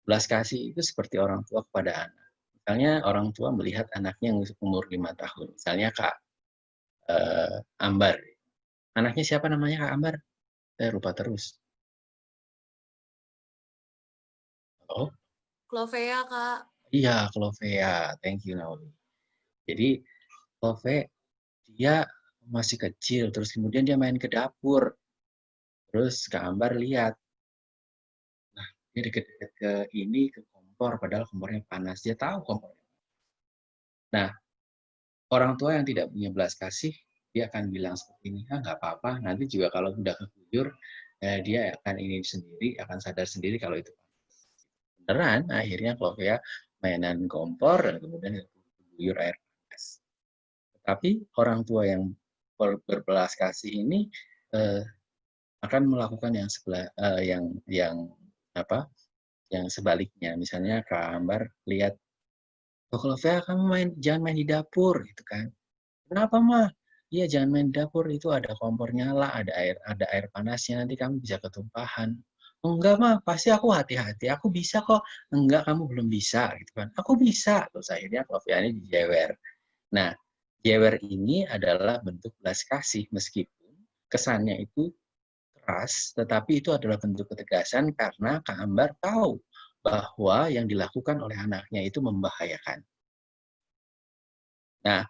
Belas kasih itu seperti orang tua kepada anak. Misalnya orang tua melihat anaknya yang umur 5 tahun. Misalnya Kak Ambar. Anaknya siapa namanya Kak Ambar? Saya lupa terus. Oh? Clovea, Kak. Iya, Clovea. Thank you, Naomi. Jadi, Clovea, dia masih kecil, terus kemudian dia main ke dapur. Terus Kak Ambar lihat. Nah, dia deket-deket ke kompor, padahal kompornya panas. Dia tahu kompornya. Nah, orang tua yang tidak punya belas kasih, dia akan bilang seperti ini, nggak apa-apa, nanti juga kalau udah keguyur, dia akan ini sendiri, akan sadar sendiri kalau itu beneran. Akhirnya kalau kayak mainan kompor, dan kemudian keguyur air panas. Tapi orang tua yang berbelas kasih ini akan melakukan yang sebaliknya. Misalnya Kak Ambar lihat, kalau Vea kamu jangan main di dapur gitu kan. Kenapa mah? Iya jangan main di dapur, itu ada kompor nyala, ada air panasnya, nanti kamu bisa ketumpahan. Enggak mah, pasti aku hati-hati, aku bisa kok. Enggak, kamu belum bisa gitu kan. Aku bisa. Terus akhirnya Vea ini dijewer. Nah, jewer ini adalah bentuk belas kasih, meskipun kesannya itu keras, tetapi itu adalah bentuk ketegasan karena Kak Ambar tahu bahwa yang dilakukan oleh anaknya itu membahayakan. Nah,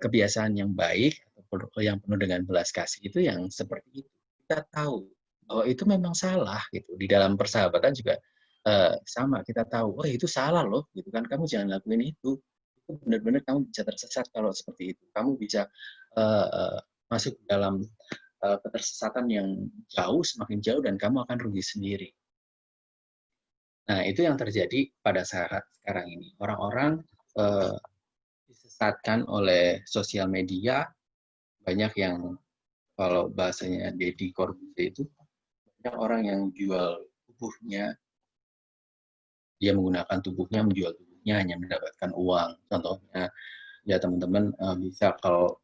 kebiasaan yang baik, yang penuh dengan belas kasih itu yang seperti itu. Kita tahu bahwa itu memang salah gitu. Di dalam persahabatan juga sama, kita tahu, oh itu salah loh, gitu kan, kamu jangan lakuin itu. Itu benar-benar kamu bisa tersesat kalau seperti itu. Kamu bisa masuk dalam ketersesatan yang jauh, semakin jauh, dan kamu akan rugi sendiri. Nah, itu yang terjadi pada saat sekarang ini. Orang-orang disesatkan oleh sosial media, banyak yang, kalau bahasanya Deddy Corbuzier itu, banyak orang yang jual tubuhnya, dia menggunakan tubuhnya, menjual tubuhnya hanya mendapatkan uang. Contohnya, ya teman-teman bisa kalau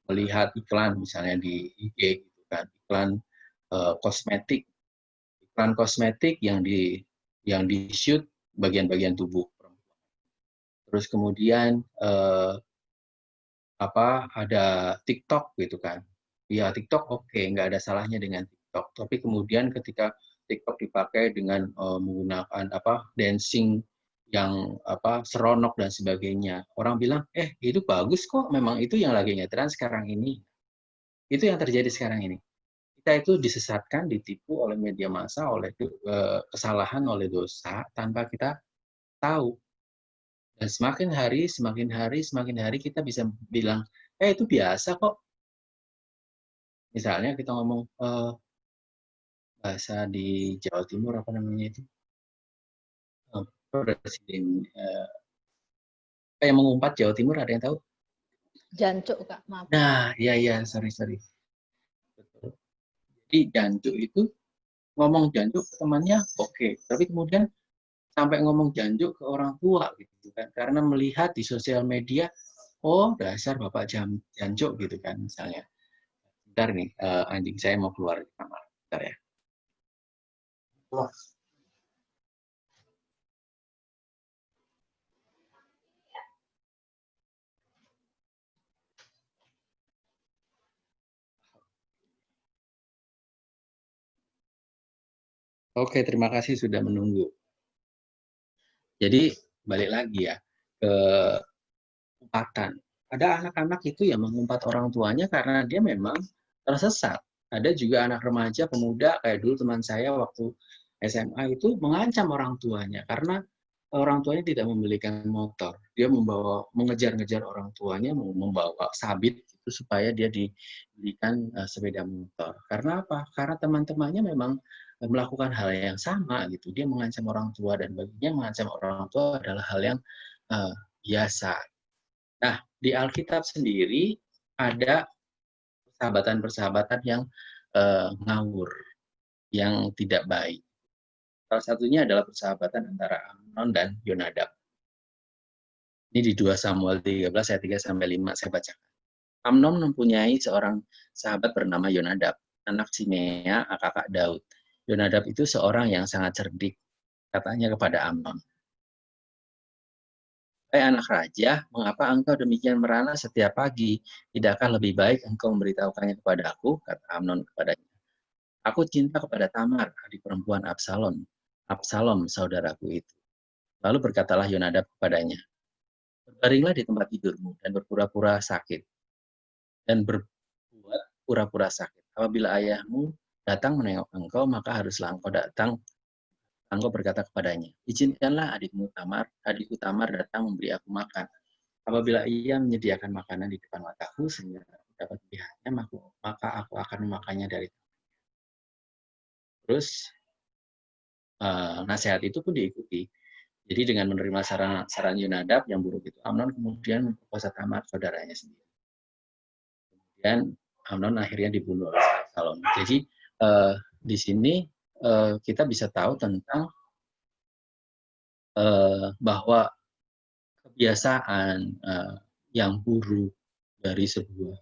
melihat iklan misalnya di IG gitu kan, iklan kosmetik yang di shoot bagian-bagian tubuh Terus kemudian ada TikTok gitu kan. Ya TikTok oke, nggak ada salahnya dengan TikTok. Tapi kemudian ketika TikTok dipakai dengan menggunakan dancing yang seronok dan sebagainya, orang bilang itu bagus kok, memang itu yang lagi ngetren sekarang ini. Itu yang terjadi sekarang ini. Kita itu disesatkan, ditipu oleh media massa, oleh kesalahan, oleh dosa tanpa kita tahu. Dan semakin hari kita bisa bilang, itu biasa kok. Misalnya kita ngomong bahasa di Jawa Timur apa namanya itu, presiden yang mengumpat Jawa Timur, ada yang tahu? Jancuk, Kak, maaf. Nah, iya, sorry. Betul. Jadi jancuk itu ngomong jancuk ke temannya oke, tapi kemudian sampai ngomong jancuk ke orang tua gitu kan, karena melihat di sosial media, dasar bapak jancuk gitu kan misalnya. Bentar nih, anjing saya mau keluar di kamar. Bentar ya. Oke, terima kasih sudah menunggu. Jadi balik lagi ya ke umpatan. Ada anak-anak itu yang mengumpat orang tuanya karena dia memang tersesat. Ada juga anak remaja, pemuda, kayak dulu teman saya waktu SMA itu mengancam orang tuanya karena orang tuanya tidak membelikan motor. Dia mengejar-ngejar orang tuanya, membawa sabit itu supaya dia dibelikan sepeda motor. Karena apa? Karena teman-temannya memang melakukan hal yang sama gitu. Dia mengancam orang tua dan baginya mengancam orang tua adalah hal yang biasa. Nah, di Alkitab sendiri ada persahabatan-persahabatan yang ngawur, yang tidak baik. Salah satunya adalah persahabatan antara Amnon dan Yonadab. Ini di 2 Samuel 13 ayat 3 sampai 5 saya bacakan. Amnon mempunyai seorang sahabat bernama Yonadab, anak Simea, kakak Daud. Yonadab itu seorang yang sangat cerdik, katanya kepada Amnon, anak raja, mengapa engkau demikian merana setiap pagi? Tidakkah lebih baik engkau memberitahukannya kepada aku? Kata Amnon kepadanya. Aku cinta kepada Tamar, adik perempuan Absalom. Absalom, saudaraku itu. Lalu berkatalah Yonadab kepadanya, berbaringlah di tempat tidurmu dan berpura-pura sakit. Dan berbuat pura-pura sakit. Apabila ayahmu datang menengok engkau, maka haruslah engkau datang. Engkau berkata kepadanya, izinkanlah adikku Tamar datang memberi aku makan. Apabila ia menyediakan makanan di depan mataku sehingga aku dapat melihatnya, maka aku akan memakannya dari tangannya. Terus nasihat itu pun diikuti. Jadi dengan menerima saran Yonadab yang buruk itu, Amnon kemudian memperkosa Tamar, saudaranya sendiri. Kemudian Amnon akhirnya dibunuh oleh Absalom. Jadi di sini kita bisa tahu tentang bahwa kebiasaan yang buruk dari sebuah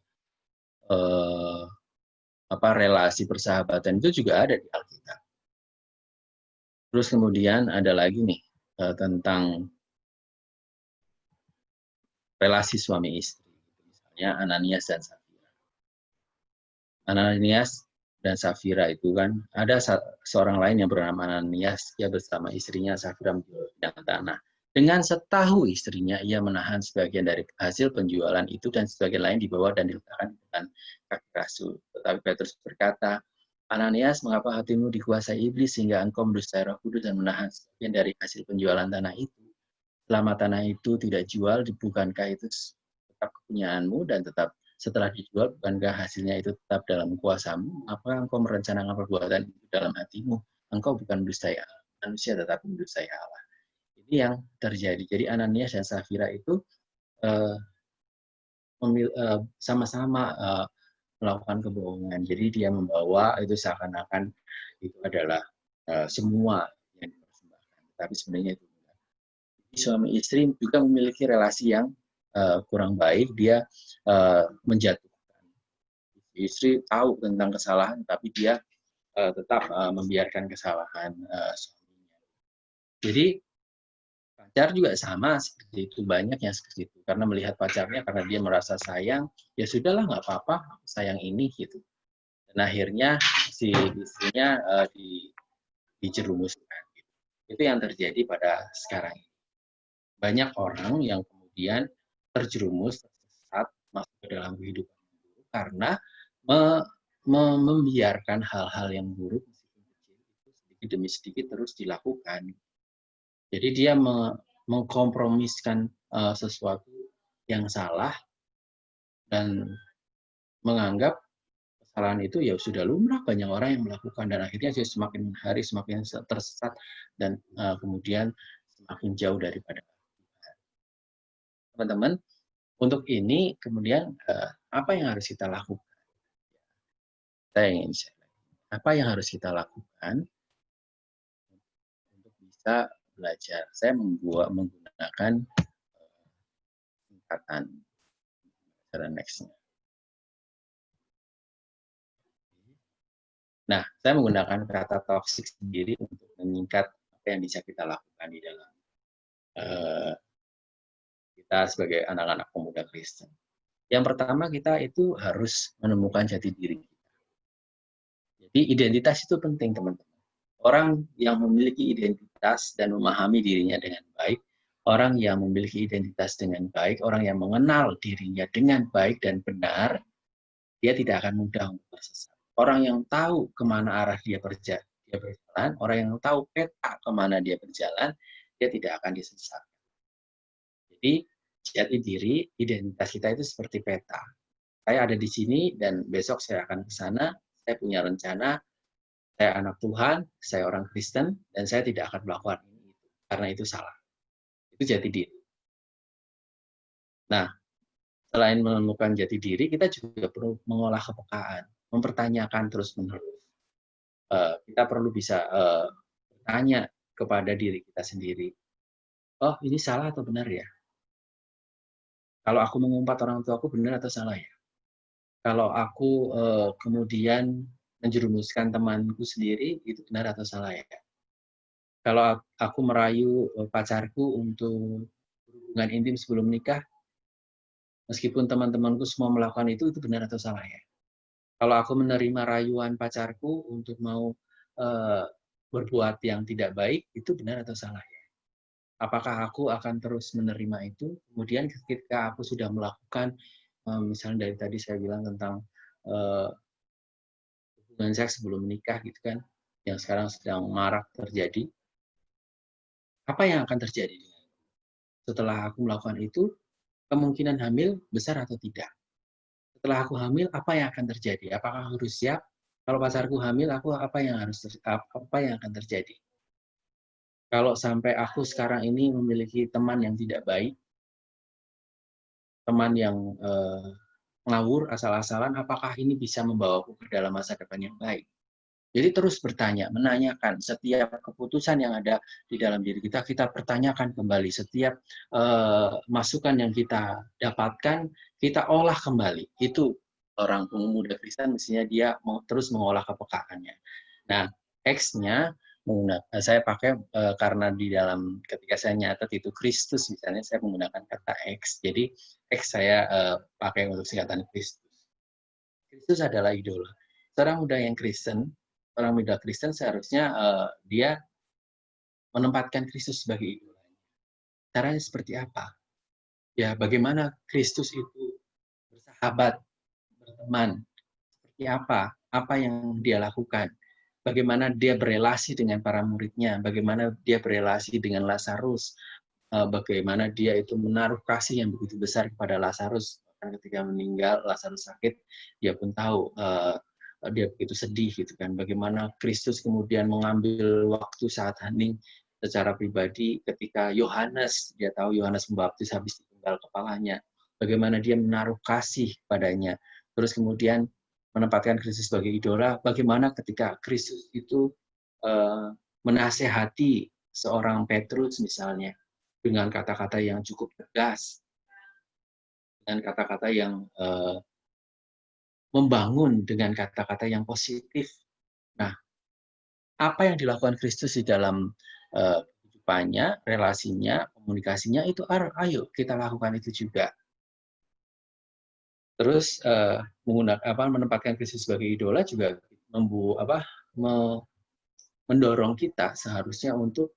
relasi persahabatan itu juga ada di Alkitab. Terus kemudian ada lagi nih tentang relasi suami istri, misalnya Ananias dan Safira. Ananias dan Safira itu kan ada seorang lain yang bernama Ananias, dia bersama istrinya Safira menjual bidang tanah. Dengan setahu istrinya, ia menahan sebagian dari hasil penjualan itu dan sebagian lain dibawa dan diletakkan di depan kaki Rasul. Tetapi Petrus berkata, Ananias, mengapa hatimu dikuasai iblis sehingga engkau mendustai Roh Kudus dan menahan sebagian dari hasil penjualan tanah itu? Selama tanah itu tidak jual, bukankah itu tetap kepunyaanmu dan tetap setelah dijual, bukankah hasilnya itu tetap dalam kuasamu? Apakah engkau merencanakan perbuatan itu dalam hatimu? Engkau bukan mendustai manusia, tetapi mendustai Allah. Ini yang terjadi. Jadi Ananias dan Safira itu sama-sama melakukan kebohongan. Jadi dia membawa itu seakan-akan itu adalah semua yang dipersembahkan. Tapi sebenarnya itu bukan. Suami istri juga memiliki relasi yang kurang baik. Dia menjatuhkan. Istri tahu tentang kesalahan, tapi dia tetap membiarkan kesalahan suaminya. Jadi pacar juga sama seperti itu, banyak yang seperti itu. Karena melihat pacarnya, karena dia merasa sayang, ya sudahlah nggak apa-apa, sayang ini gitu. Dan akhirnya si istrinya dijerumuskan. Itu yang terjadi pada sekarang ini. Banyak orang yang kemudian terjerumus, tersesat, masuk ke dalam kehidupan buruk karena membiarkan hal-hal yang buruk sedikit demi sedikit terus dilakukan. Jadi dia mengkompromiskan sesuatu yang salah dan menganggap kesalahan itu ya sudah lumrah, banyak orang yang melakukan, dan akhirnya dia semakin hari semakin tersesat dan kemudian semakin jauh daripada Tuhan. Teman-teman, untuk ini kemudian apa yang harus kita lakukan? Saya ingin share. Apa yang harus kita lakukan untuk bisa belajar? Saya menggunakan singkatan cara next-nya. Nah, saya menggunakan kata toxic sendiri untuk menyingkat apa yang bisa kita lakukan di dalam kita sebagai anak-anak pemuda Kristen. Yang pertama, kita itu harus menemukan jati diri kita. Jadi identitas itu penting, teman-teman. Orang yang memiliki identitas dan memahami dirinya dengan baik, orang yang memiliki identitas dengan baik, orang yang mengenal dirinya dengan baik dan benar, dia tidak akan mudah untuk tersesat. Orang yang tahu kemana arah dia berjalan, orang yang tahu peta kemana dia berjalan, dia tidak akan disesatkan. Jadi, jati diri, identitas kita itu seperti peta. Saya ada di sini dan besok saya akan ke sana, saya punya rencana, saya anak Tuhan, saya orang Kristen, dan saya tidak akan melakukan ini karena itu salah. Itu jati diri. Nah, selain menemukan jati diri, kita juga perlu mengolah kepekaan, mempertanyakan terus-menerus. Kita perlu bisa bertanya kepada diri kita sendiri, oh ini salah atau benar ya? Kalau aku mengumpat orang tua aku benar atau salah ya? Kalau aku kemudian menjerumuskan temanku sendiri, itu benar atau salah ya? Kalau aku merayu pacarku untuk hubungan intim sebelum nikah, meskipun teman-temanku semua melakukan itu benar atau salah ya? Kalau aku menerima rayuan pacarku untuk mau berbuat yang tidak baik, itu benar atau salah ya? Apakah aku akan terus menerima itu? Kemudian ketika aku sudah melakukan, misalnya dari tadi saya bilang tentang hubungan seks sebelum menikah gitu kan, yang sekarang sedang marak terjadi, apa yang akan terjadi setelah aku melakukan itu? Kemungkinan hamil besar atau tidak? Setelah aku hamil, apa yang akan terjadi? Apakah aku harus siap? Kalau pacarku hamil, apa yang akan terjadi? Kalau sampai aku sekarang ini memiliki teman yang tidak baik, teman yang ngawur asal-asalan, apakah ini bisa membawaku ke dalam masa depan yang baik? Jadi terus bertanya, menanyakan setiap keputusan yang ada di dalam diri kita, kita pertanyakan kembali. Setiap masukan yang kita dapatkan, kita olah kembali. Itu orang pemuda Kristen, mestinya dia terus mengolah kepekaannya. Nah, X-nya saya pakai karena di dalam ketika saya nyatet itu Kristus, misalnya saya menggunakan kata X. Jadi X saya pakai untuk singkatan Kristus. Kristus adalah idola. Seorang muda yang Kristen, orang muda Kristen seharusnya dia menempatkan Kristus sebagai idola. Caranya seperti apa? Ya, bagaimana Kristus itu bersahabat, berteman, seperti apa? Apa yang dia lakukan? Bagaimana dia berelasi dengan para muridnya? Bagaimana dia berelasi dengan Lazarus? Bagaimana dia itu menaruh kasih yang begitu besar kepada Lazarus? Ketika meninggal, Lazarus sakit, dia pun tahu dia begitu sedih gitu kan. Bagaimana Kristus kemudian mengambil waktu saat hening secara pribadi ketika Yohanes, dia tahu Yohanes Pembaptis habis ditinggal kepalanya. Bagaimana dia menaruh kasih padanya. Terus kemudian menempatkan Kristus sebagai idola. Bagaimana ketika Kristus itu menasehati seorang Petrus misalnya dengan kata-kata yang cukup tegas, dengan kata-kata yang membangun, dengan kata-kata yang positif. Nah, apa yang dilakukan Kristus di dalam rupanya relasinya, komunikasinya itu ayo kita lakukan itu juga. Terus menempatkan Kristus sebagai idola juga mendorong kita seharusnya untuk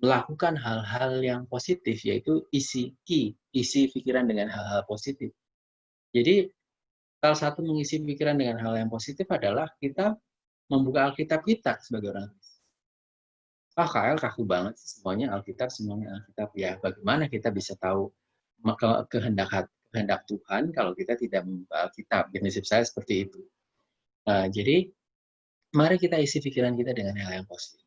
melakukan hal-hal yang positif, yaitu isi pikiran dengan hal-hal positif. Jadi salah satu mengisi pikiran dengan hal yang positif adalah kita membuka Alkitab kita sebagai orang Kristen. KL kaku banget semuanya Alkitab. Ya, bagaimana kita bisa tahu kehendak Tuhan kalau kita tidak membuka Alkitab? Prinsip saya seperti itu. Jadi mari kita isi pikiran kita dengan hal yang positif.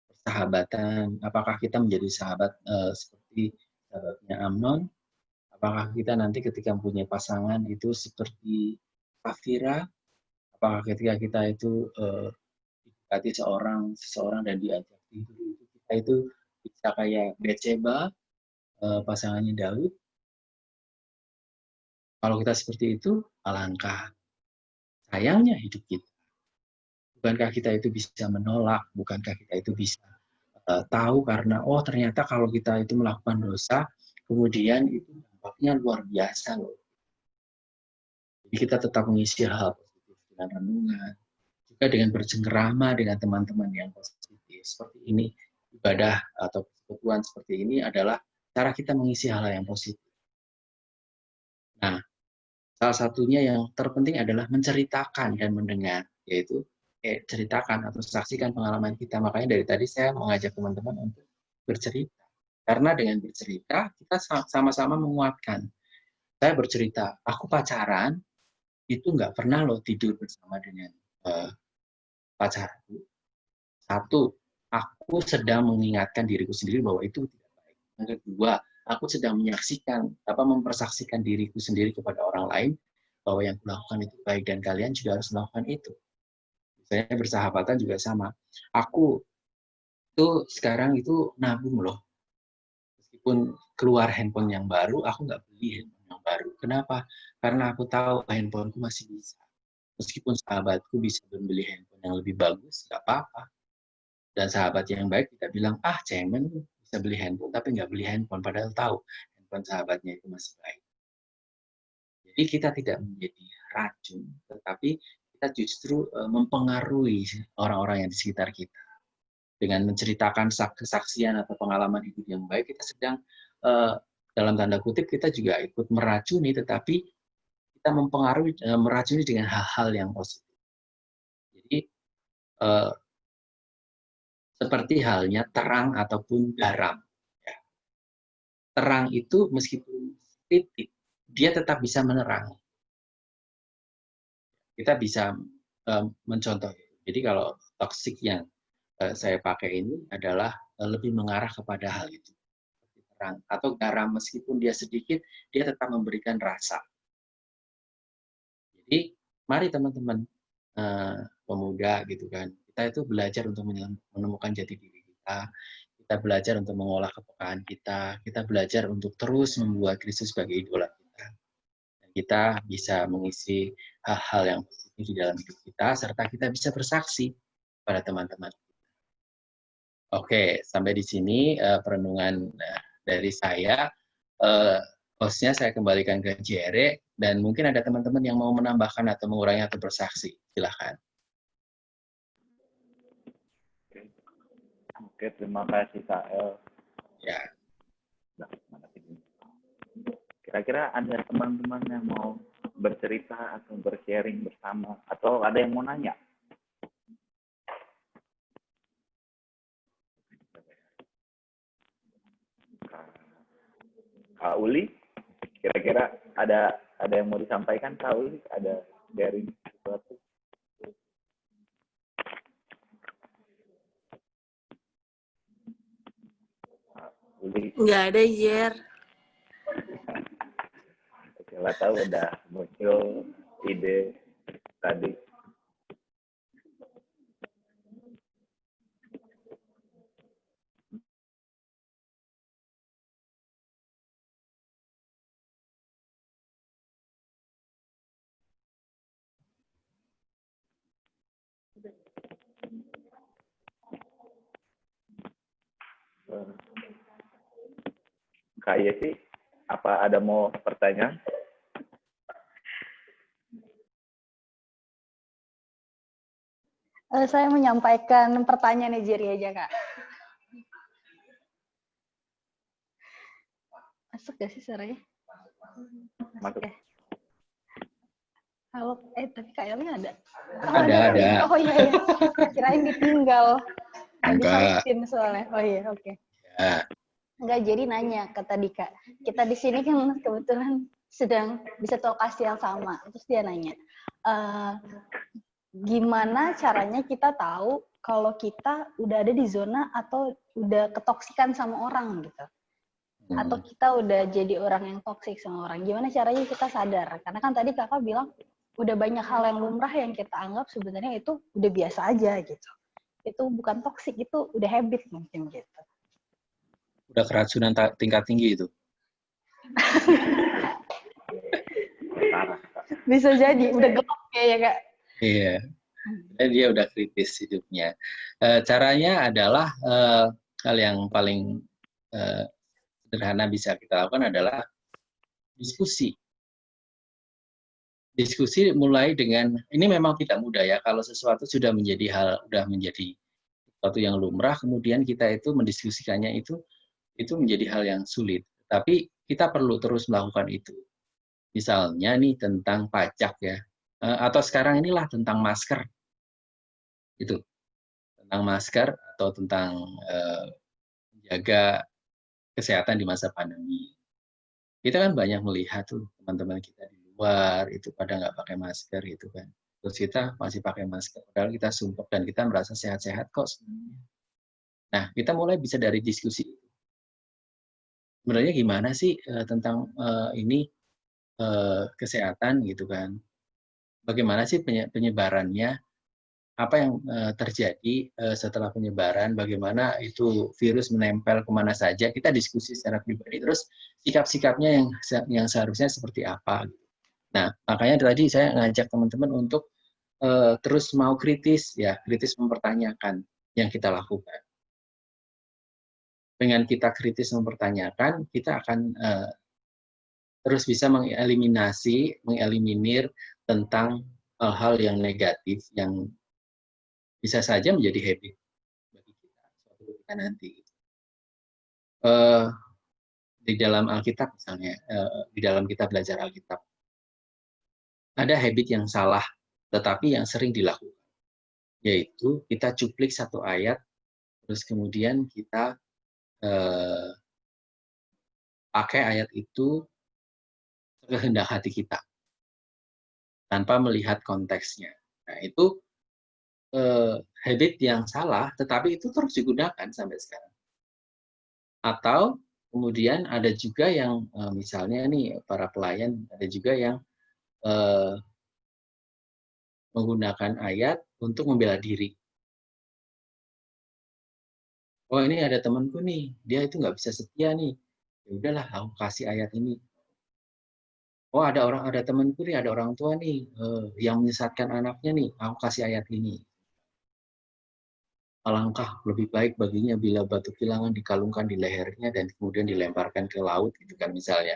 Persahabatan, apakah kita menjadi sahabat seperti sahabatnya Amnon? Apakah kita nanti ketika mempunyai pasangan itu seperti Safira? Apakah ketika kita itu didekati seseorang dan diajak tidur itu kita itu bisa kayak Betseba, pasangannya Daud? Kalau kita seperti itu, alangkah sayangnya hidup kita. Bukankah kita itu bisa menolak? Bukankah kita itu bisa tahu karena ternyata kalau kita itu melakukan dosa, kemudian itu dampaknya luar biasa loh. Jadi kita tetap mengisi hal positif dengan renungan, juga dengan bercengkerama dengan teman-teman yang positif. Seperti ini, ibadah atau persekutuan seperti ini adalah cara kita mengisi hal yang positif. Nah, salah satunya yang terpenting adalah menceritakan dan mendengar, yaitu ceritakan atau saksikan pengalaman kita. Makanya dari tadi saya mengajak teman-teman untuk bercerita. Karena dengan bercerita, kita sama-sama menguatkan. Saya bercerita, aku pacaran, itu nggak pernah loh tidur bersama dengan pacarku. Satu, aku sedang mengingatkan diriku sendiri bahwa itu tidak baik. Yang kedua, aku sedang mempersaksikan diriku sendiri kepada orang lain, bahwa yang kulakukan itu baik dan kalian juga harus melakukan itu. Misalnya bersahabatan juga sama. Aku tuh sekarang itu nabung loh. Meskipun keluar handphone yang baru, aku nggak beli handphone yang baru. Kenapa? Karena aku tahu handphoneku masih bisa. Meskipun sahabatku bisa membeli handphone yang lebih bagus, nggak apa-apa. Dan sahabat yang baik tidak bilang, cemen bisa beli handphone, tapi nggak beli handphone. Padahal tahu handphone sahabatnya itu masih baik. Jadi kita tidak menjadi racun, tetapi kita justru mempengaruhi orang-orang yang di sekitar kita. Dengan menceritakan kesaksian atau pengalaman hidup yang baik, kita sedang, dalam tanda kutip, kita juga ikut meracuni, tetapi kita meracuni dengan hal-hal yang positif. Jadi, seperti halnya terang ataupun garam. Ya. Terang itu meskipun titik, dia tetap bisa menerangi. Kita bisa mencontoh. Jadi kalau toksik yang saya pakai ini adalah lebih mengarah kepada hal itu. Terang atau garam meskipun dia sedikit, dia tetap memberikan rasa. Jadi mari teman-teman pemuda gitu kan, kita itu belajar untuk menemukan jati diri kita. Kita belajar untuk mengolah kepekaan kita. Kita belajar untuk terus membuat Kristus sebagai idola kita. Dan kita bisa mengisi hal-hal yang positif di dalam hidup kita, serta kita bisa bersaksi pada teman-teman. Oke, sampai di sini perenungan dari saya. Hostnya saya kembalikan ke Jere, dan mungkin ada teman-teman yang mau menambahkan atau mengurangi atau bersaksi. Silahkan. Oke, terima kasih KL. Ya. Kira-kira ada teman-teman yang mau bercerita atau bersharing bersama, atau ada yang mau nanya? Kak Uli, kira-kira ada yang mau disampaikan, Kak Uli? Ada dari sesuatu? Nggak ada, Jer. Siapa tahu udah muncul ide tadi. Eh, Kak Yesi, apa ada mau pertanyaan? Saya menyampaikan pertanyaan Jerry aja, Kak. Masuk gak sih suaranya? Masuk. Ya. Halo, tapi Kak Elnya ada? Ada. Oh iya, kirain ditinggal. Enggak. Disautin soalnya. Oh iya, oke. Ya. Enggak, jadi nanya ke tadi Kak. Kita di sini kan kebetulan sedang di satu lokasi yang sama. Terus dia nanya, gimana caranya kita tahu kalau kita udah ada di zona atau udah ketoksikan sama orang gitu? Atau kita udah jadi orang yang toksik sama orang. Gimana caranya kita sadar? Karena kan tadi Kakak bilang udah banyak hal yang lumrah yang kita anggap sebenarnya itu udah biasa aja gitu. Itu bukan toksik, itu udah habit mungkin gitu. Udah keracunan tingkat tinggi itu. Bisa jadi, udah gelap kayaknya Kak. Iya. Dia udah kritis hidupnya. Caranya adalah hal yang paling sederhana bisa kita lakukan adalah diskusi. Diskusi mulai dengan, ini memang tidak mudah ya, kalau sesuatu sudah menjadi sesuatu yang lumrah, kemudian kita itu mendiskusikannya itu menjadi hal yang sulit. Tapi kita perlu terus melakukan itu. Misalnya nih tentang pajak ya, atau sekarang inilah tentang masker. Itu. Tentang masker atau tentang menjaga kesehatan di masa pandemi. Kita kan banyak melihat tuh teman-teman kita di luar itu pada nggak pakai masker gitu kan. Terus kita masih pakai masker, padahal kita sumpah dan kita merasa sehat-sehat kok sebenarnya. Nah, kita mulai bisa dari diskusi. Sebenarnya gimana sih tentang ini kesehatan gitu kan? Bagaimana sih penyebarannya? Apa yang terjadi setelah penyebaran? Bagaimana itu virus menempel kemana saja? Kita diskusi secara pribadi. Terus sikap-sikapnya yang seharusnya seperti apa? Nah, makanya tadi saya ngajak teman-teman untuk terus mau kritis mempertanyakan yang kita lakukan. Dengan kita kritis mempertanyakan, kita akan terus bisa mengeliminir tentang hal-hal yang negatif yang bisa saja menjadi habit bagi kita suatu ketika nanti. Di dalam Alkitab misalnya, di dalam kita belajar Alkitab, ada habit yang salah, tetapi yang sering dilakukan, yaitu kita cuplik satu ayat, terus kemudian kita pakai ayat itu kehendak hati kita, tanpa melihat konteksnya. Nah, itu habit yang salah, tetapi itu terus digunakan sampai sekarang. Atau kemudian ada juga yang misalnya nih para pelayan, ada juga yang menggunakan ayat untuk membela diri. Oh ini ada temanku nih, dia itu nggak bisa setia nih. Ya udahlah, aku kasih ayat ini. Oh ada temanku nih, ada orang tua nih yang menyesatkan anaknya nih, aku kasih ayat ini. Alangkah lebih baik baginya bila batu kilangan dikalungkan di lehernya dan kemudian dilemparkan ke laut, gitu kan misalnya.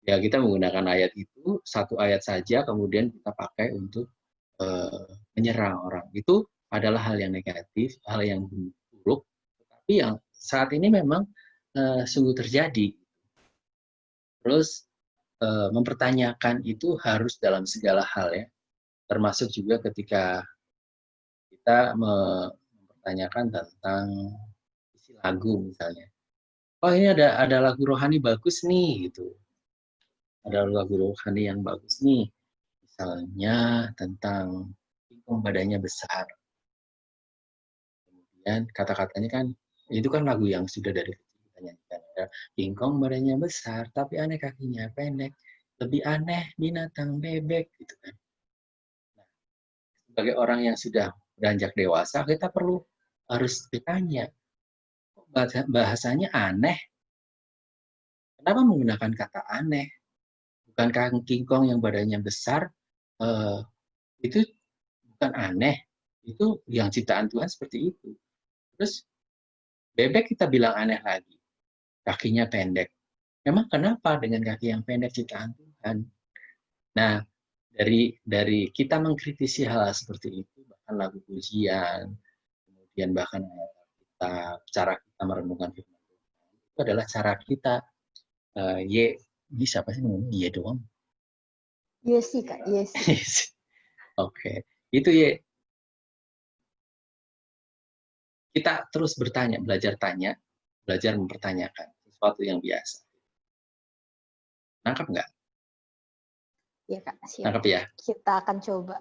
Ya kita menggunakan ayat itu, satu ayat saja, kemudian kita pakai untuk menyerang orang. Itu adalah hal yang negatif, hal yang buruk, tapi yang saat ini memang sungguh terjadi. Terus mempertanyakan itu harus dalam segala hal ya, termasuk juga ketika kita mempertanyakan tentang isi lagu misalnya. Oh ini ada lagu rohani bagus nih gitu. Ada lagu rohani yang bagus nih. Misalnya tentang kingkong badannya besar. Kemudian kata-katanya kan itu kan lagu yang sudah dari kecil kita nyanyikan. Kingkong badannya besar tapi aneh kakinya pendek. Lebih aneh binatang bebek gitu kan. Nah, sebagai orang yang sudah beranjak dewasa, kita harus bertanya, bahasanya aneh. Kenapa menggunakan kata aneh? Bukankah kingkong yang badannya besar itu bukan aneh? Itu yang ciptaan Tuhan seperti itu. Terus Bebek kita bilang aneh lagi. Kakinya pendek. Emang kenapa dengan kaki yang pendek ciptaan Tuhan? Nah, dari kita mengkritisi hal seperti itu, bahkan lagu pujian, kemudian bahkan cara kita merenungkan firman Tuhan, itu adalah cara kita. Ini siapa sih ngomong? Ye doang. Yes sih Kak, yes. Oke, itu ya. Kita terus bertanya, belajar tanya, belajar mempertanyakan sesuatu yang biasa. Nangkap nggak? Iya Kak, siap. Nangkap ya? Kita akan coba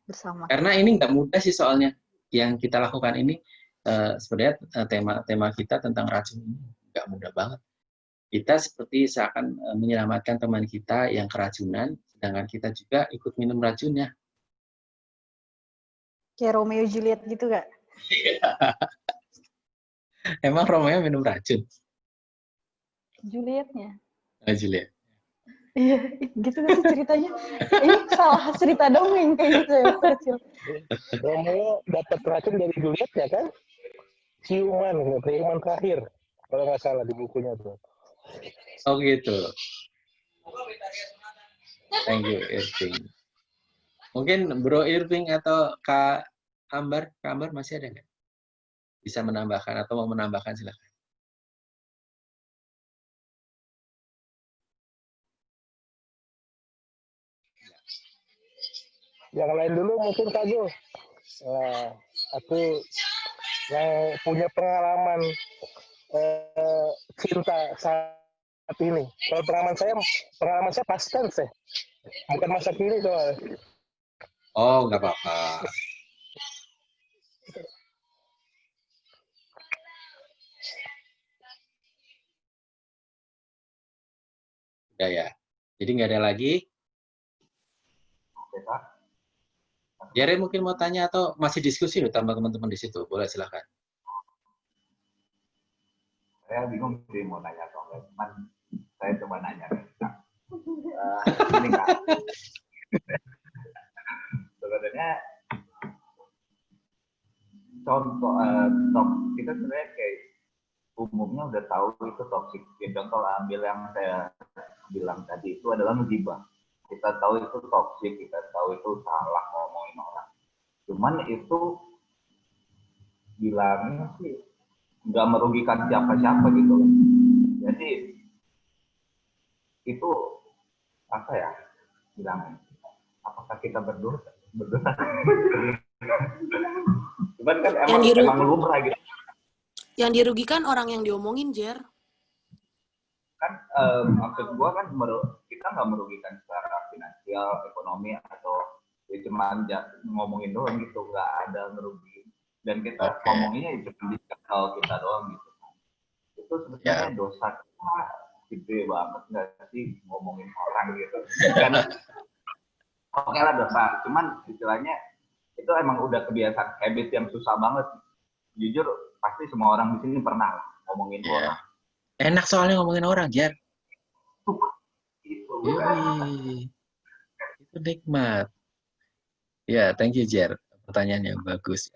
bersama. Karena ini nggak mudah sih soalnya. Yang kita lakukan ini sebenarnya tema kita tentang racun ini nggak mudah banget. Kita seperti seakan menyelamatkan teman kita yang keracunan, sedangkan kita juga ikut minum racunnya. Kayak Romeo Juliet gitu Kak? Emang Romeo minum racun? Julietnya. Juliet. Iya, gitu kan ceritanya. Ini salah cerita dongeng kayak gitu ya, kecil. Romeo dapat racun dari Juliet ya kan? Ciuman terakhir. Kalau nggak salah di bukunya tuh. Oh gitu. Thank you, Irving. Mungkin Bro Irving atau Kak Ambar masih ada nggak? Bisa menambahkan atau mau menambahkan silakan. Yang lain dulu mungkin Kak Jo. Aku yang punya pengalaman cinta saat ini. Kalau pengalaman saya past tense ya. Bukan masa kini soalnya. Oh, nggak apa-apa. Udah ya. Jadi nggak ada lagi. Oke, Pak. Jere mungkin mau tanya atau masih diskusi loh tambah teman-teman di situ. Boleh silakan. Saya bingung sih mau nanya atau enggak. Cuman saya coba nanya. Ini Kak. Sebenarnya contoh kita sebenarnya kayak umumnya udah tahu itu toksik. Contoh ambil yang saya bilang tadi itu adalah menggibah. Kita tahu itu toksik, kita tahu itu salah ngomongin orang. Cuman itu bilangnya sih nggak merugikan siapa-siapa gitu. Jadi itu apa ya bilangnya? Apakah kita berdosa? Cuman kan emang lumrah gitu. Yang dirugikan orang yang diomongin, Jer. Kan maksud gua kan kita nggak merugikan secara finansial, ekonomi atau ya cuma ngomongin doang gitu, nggak ada ngerugiin. Dan kita ngomonginnya cuma di circle kita doang gitu. Itu sebenarnya dosa kita gede banget nggak sih ngomongin orang gitu. Kan oke lah dosa, cuman istilahnya itu emang udah kebiasaan habit yang susah banget. Jujur pasti semua orang di sini pernah ngomongin orang. Enak soalnya ngomongin orang, Jar. Itu nikmat. Ya, thank you, Jar. Pertanyaan yang bagus.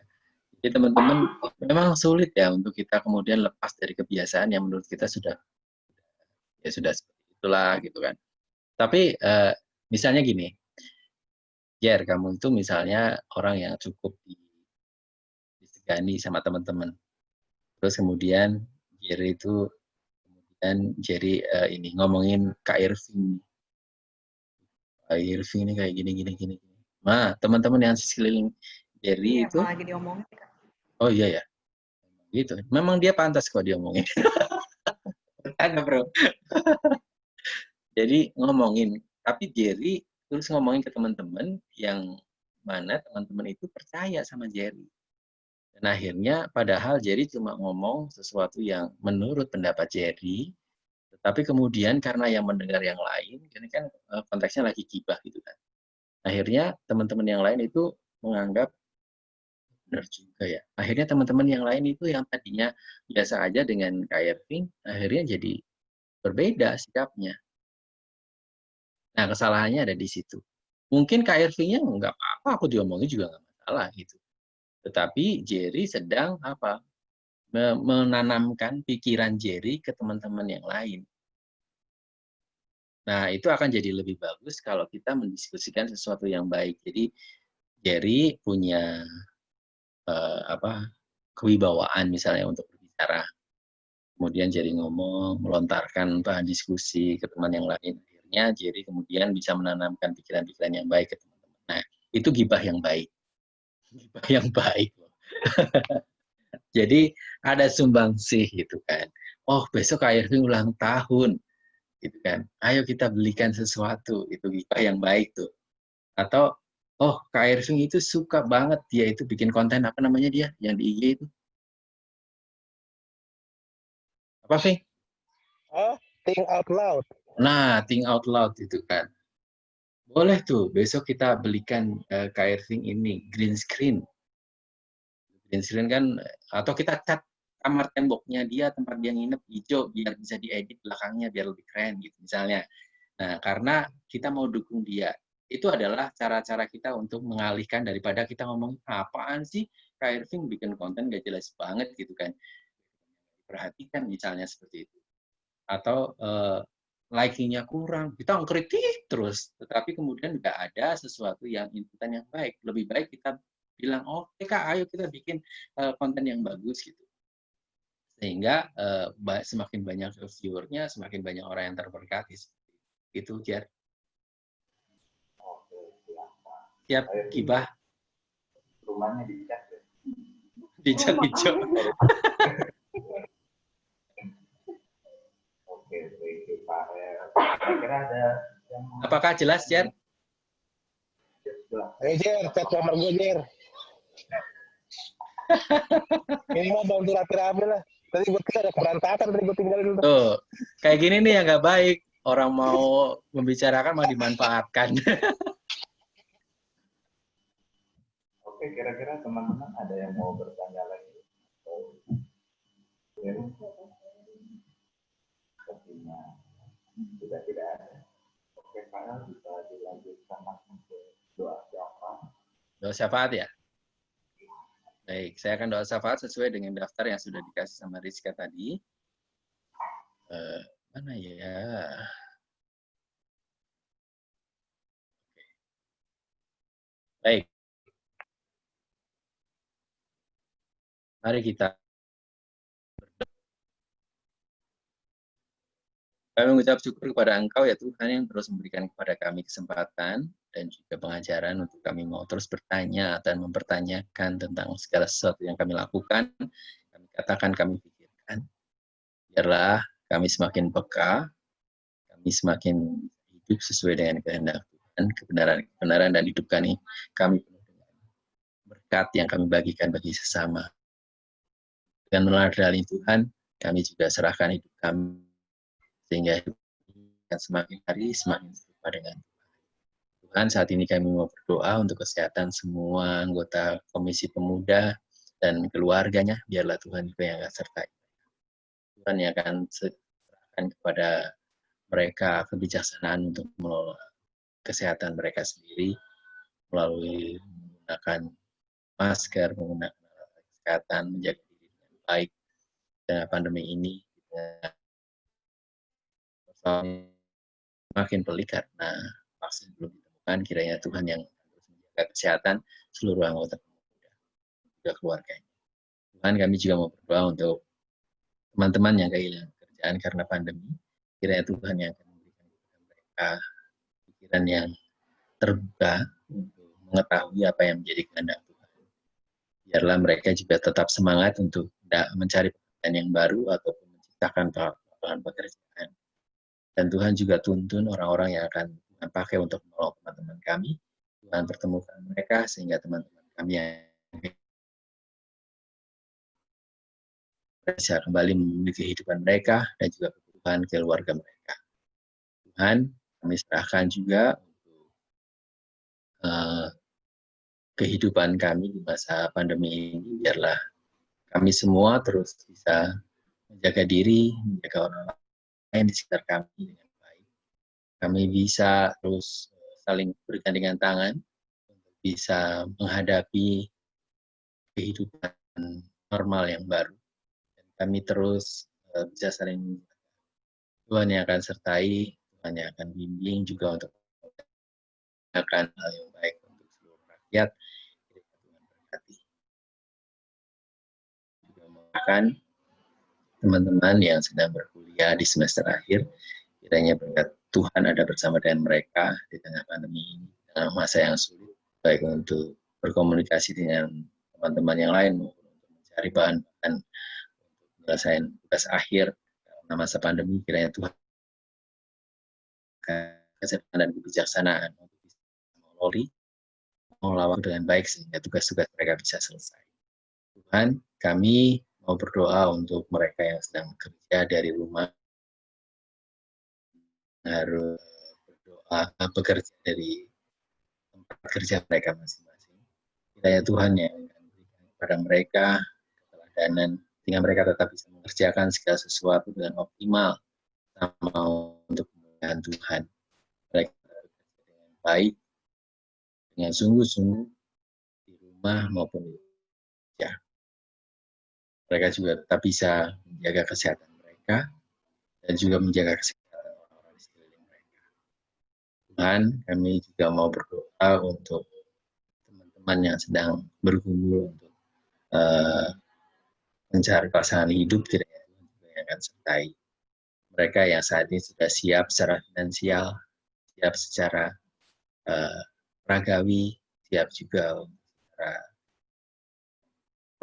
Jadi teman-teman, memang sulit ya untuk kita kemudian lepas dari kebiasaan yang menurut kita sudah seperti itulah gitu kan. Tapi misalnya gini, Jar, kamu itu misalnya orang yang cukup disegani sama teman-teman. Terus kemudian Jerry itu Jerry ini ngomongin Kak Irving. Kak Irving ini kayak gini. Nah, teman-teman yang sekeliling Jerry itu lagi diomongin. Oh iya ya. Gitu. Memang dia pantas kok diomongin. Ada, Bro. Jadi ngomongin, tapi Jerry terus ngomongin ke teman-teman yang mana teman-teman itu percaya sama Jerry. Dan akhirnya padahal Jerry cuma ngomong sesuatu yang menurut pendapat Jerry, tetapi kemudian karena yang mendengar yang lain, ini kan konteksnya lagi gibah gitu kan. Akhirnya teman-teman yang lain itu menganggap benar juga ya. Akhirnya teman-teman yang lain itu yang tadinya biasa aja dengan Kak Irving, akhirnya jadi berbeda sikapnya. Nah, kesalahannya ada di situ. Mungkin Kak Irving-nya nggak apa-apa, aku diomongin juga nggak masalah gitu. Tetapi Jerry sedang apa? menanamkan pikiran Jerry ke teman-teman yang lain. Nah, itu akan jadi lebih bagus kalau kita mendiskusikan sesuatu yang baik. Jadi Jerry punya kewibawaan misalnya untuk berbicara. Kemudian Jerry ngomong, melontarkan bahan diskusi ke teman yang lain. Akhirnya Jerry kemudian bisa menanamkan pikiran-pikiran yang baik ke teman-teman. Nah, itu gibah yang baik. Gibah yang baik. Jadi ada sumbangsih gitu kan. Oh, besok Kak Irving ulang tahun. Gitu kan. Ayo kita belikan sesuatu. Itu gibah yang baik tuh. Atau, oh, Kak Irving itu suka banget dia itu bikin konten, apa namanya dia yang di IG itu? Apa sih? Think out loud. Nah, think out loud itu kan. Boleh tuh, besok kita belikan Kak Irving ini, green screen. Green screen kan, atau kita cat kamar temboknya dia, tempat dia nginep, hijau, biar bisa diedit belakangnya, biar lebih keren gitu misalnya. Nah, karena kita mau dukung dia. Itu adalah cara-cara kita untuk mengalihkan daripada kita ngomong, apaan sih Kak Irving bikin konten gak jelas banget gitu kan. Perhatikan misalnya seperti itu. Atau liking-nya kurang, kita ngkritik terus, tetapi kemudian nggak ada sesuatu yang inputan yang baik. Lebih baik kita bilang, oke Kak, ayo kita bikin konten yang bagus gitu. Sehingga semakin banyak viewernya, semakin banyak orang yang terberkati. Itu Jar. Siap, gibah. Rumahnya dicat ya? Dicat hijau. Oke, Pak. Kira-kira ada yang... Apakah jelas, Jar? Ayo Jer, chat nomor gue Jer. Minimal bantu rapi-rapi lah. Tadi gue tinggal ada berantakan, tadi gue tinggalin dulu. Tuh, kayak gini nih yang nggak baik. Orang mau membicarakan malah dimanfaatkan. Oke, kira-kira teman-teman ada yang mau bertanya lagi? Sepertinya sudah tidak ada. Oke, Pak, bisa dilanjutkan langsung ke doa syafaat. Doa syafaat ya? Baik, saya akan doa syafaat sesuai dengan daftar yang sudah dikasih sama Rizka tadi. Mana ya? Baik. Mari kita kami mengucap syukur kepada Engkau ya Tuhan yang terus memberikan kepada kami kesempatan dan juga pengajaran untuk kami mau terus bertanya dan mempertanyakan tentang segala sesuatu yang kami lakukan, kami katakan, kami pikirkan. Biarlah kami semakin peka, kami semakin hidup sesuai dengan kehendak Tuhan, kebenaran dan hidup kami penuh dengan berkat yang kami bagikan bagi sesama. Dengan meladani Tuhan, kami juga serahkan hidup kami sehingga hidup semakin hari semakin serupa dengan Tuhan. Saat ini kami mau berdoa untuk kesehatan semua anggota Komisi Pemuda dan keluarganya. Biarlah Tuhan juga yang akan sertai. Tuhan yang akan serahkan kepada mereka kebijaksanaan untuk mengelola kesehatan mereka sendiri melalui menggunakan masker, menggunakan alat kesehatan, menjaga diri dengan baik dengan pandemi ini. Makin pelik karena vaksin belum ditemukan, kiranya Tuhan yang terus menjaga kesehatan seluruh anggota pemuda juga keluarganya. Tuhan, kami juga mau berdoa untuk teman-teman yang kehilangan pekerjaan karena pandemi, kiranya Tuhan yang akan memberikan kepada mereka pikiran yang terbuka untuk mengetahui apa yang menjadi kehendak Tuhan. Biarlah mereka juga tetap semangat untuk mencari pekerjaan yang baru ataupun menciptakan lapangan pekerjaan. Dan Tuhan juga tuntun orang-orang yang akan Tuhan pakai untuk menolong teman-teman kami. Tuhan pertemukan mereka sehingga teman-teman kami yang bisa kembali memiliki kehidupan mereka dan juga kebutuhan keluarga mereka. Tuhan, kami serahkan juga untuk kehidupan kami di masa pandemi ini. Biarlah kami semua terus bisa menjaga diri, menjaga orang lain di sekitar kami dengan baik. Kami bisa terus saling bergandengan tangan untuk bisa menghadapi kehidupan normal yang baru. kami terus bisa saling Tuhan yang akan sertai, Tuhan yang akan bimbing juga untuk akan hal yang baik untuk seluruh rakyat. Tuhan berkati. Juga mendoakan teman-teman yang sedang berkuliah di semester akhir, kiranya berkat Tuhan ada bersama dengan mereka di tengah pandemi ini, dalam masa yang sulit, baik untuk berkomunikasi dengan teman-teman yang lain maupun untuk mencari bahan-bahan untuk menyelesaikan tugas akhir dalam masa pandemi. Kiranya Tuhan kesehatan dan kebijaksanaan untuk bisa mengelola waktu dengan baik sehingga tugas-tugas mereka bisa selesai. Tuhan, kami mau berdoa untuk mereka yang sedang bekerja dari rumah, harus berdoa bekerja dari tempat kerja mereka masing-masing. Kiranya Tuhan yang akan berikan kepada mereka keteladanan sehingga mereka tetap bisa mengerjakan segala sesuatu dengan optimal sama untuk kemuliaan Tuhan. Mereka bekerja dengan baik, dengan sungguh-sungguh di rumah maupun di kerja. Mereka juga tetap bisa menjaga kesehatan mereka dan juga menjaga kesehatan orang-orang di sekeliling mereka. Tuhan, kami juga mau berdoa untuk teman-teman yang sedang bergumul untuk mencari pasangan hidup, kiranya Tuhan juga yang akan sertai mereka yang saat ini sudah siap secara finansial, siap secara ragawi, siap juga secara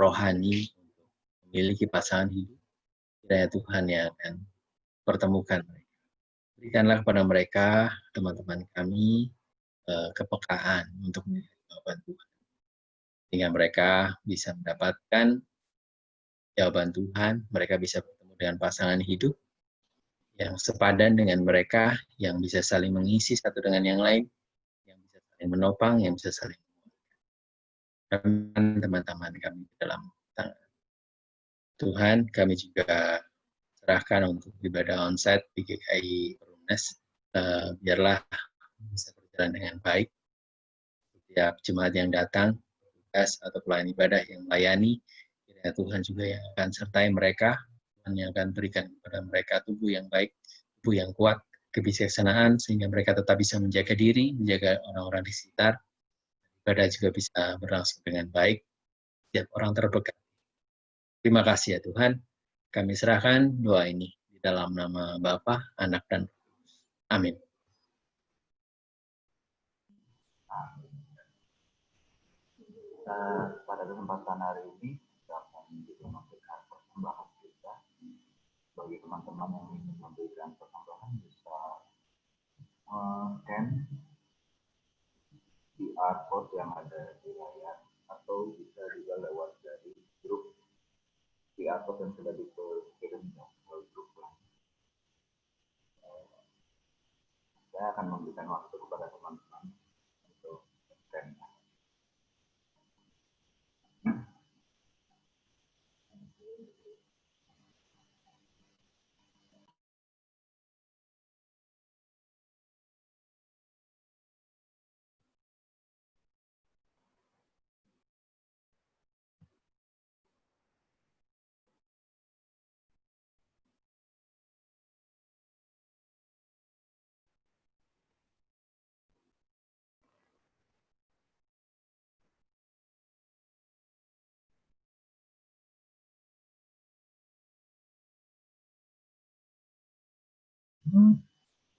rohani untuk memiliki pasangan hidup. Kiranya Tuhan yang akan pertemukan mereka. Berikanlah kepada mereka, teman-teman kami, kepekaan untuk melihat jawaban Tuhan. Sehingga mereka bisa mendapatkan jawaban Tuhan, mereka bisa bertemu dengan pasangan hidup yang sepadan dengan mereka, yang bisa saling mengisi satu dengan yang lain, yang bisa saling menopang, yang bisa saling menguatkan teman-teman kami dalam tangan. Tuhan, kami juga serahkan untuk ibadah onsite di GKI Perumnas, biarlah bisa berjalan dengan baik. Setiap jemaat yang datang, tugas atau pelayan ibadah yang melayani, kiranya Tuhan juga yang akan sertai mereka, Tuhan yang akan berikan kepada mereka tubuh yang baik, tubuh yang kuat, kebijaksanaan, sehingga mereka tetap bisa menjaga diri, menjaga orang-orang di sekitar. Ibadah juga bisa berlangsung dengan baik, setiap orang terberkati. Terima kasih ya Tuhan, kami serahkan doa ini di dalam nama Bapa, Anak, dan Roh Kudus. Amin. Pada kesempatan hari ini, kita akan juga memberikan persembahan kita. Bagi teman-teman yang ingin memberikan persembahan, bisa scan QR code yang ada di layar, atau bisa juga lewat dari grup QR code yang sudah dikirim melalui grup lain. Saya akan memberikan waktu kepada teman-teman untuk scan.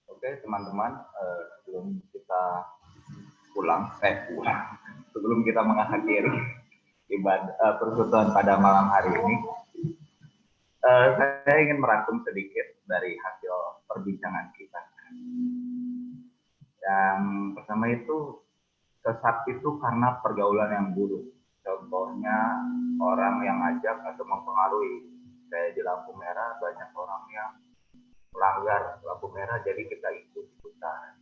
Oke, teman-teman, sebelum kita sebelum kita mengakhiri ibadah persekutuan pada malam hari ini, saya ingin merangkum sedikit dari hasil perbincangan kita. Yang pertama itu, sesat itu karena pergaulan yang buruk. Contohnya orang yang ngajak atau mempengaruhi. Kayak di lampu merah banyak orang yang melanggar lampu merah, jadi kita ikut-ikutan.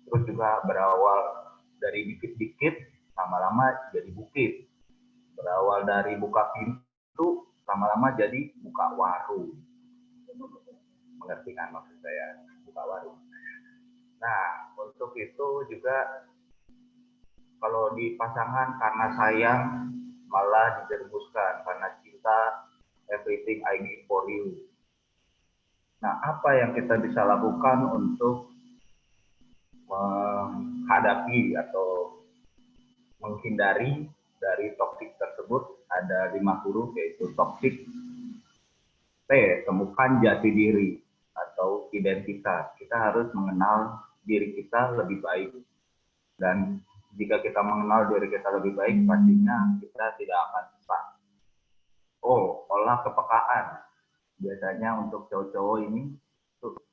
Terus juga berawal dari dikit-dikit, lama-lama jadi bukit. Berawal dari buka pintu, lama-lama jadi buka warung. Mengerti kan maksud saya, buka warung. Nah, untuk itu juga kalau di pasangan karena sayang malah dijerumuskan, karena cinta everything I give for you. Nah, apa yang kita bisa lakukan untuk menghadapi atau menghindari dari toksik tersebut? Ada 5 huruf, yaitu toksik. T, temukan jati diri atau identitas. Kita harus mengenal diri kita lebih baik. Dan jika kita mengenal diri kita lebih baik, pastinya kita tidak akan stuck. Oh, olah kepekaan. Biasanya untuk cowok-cowok ini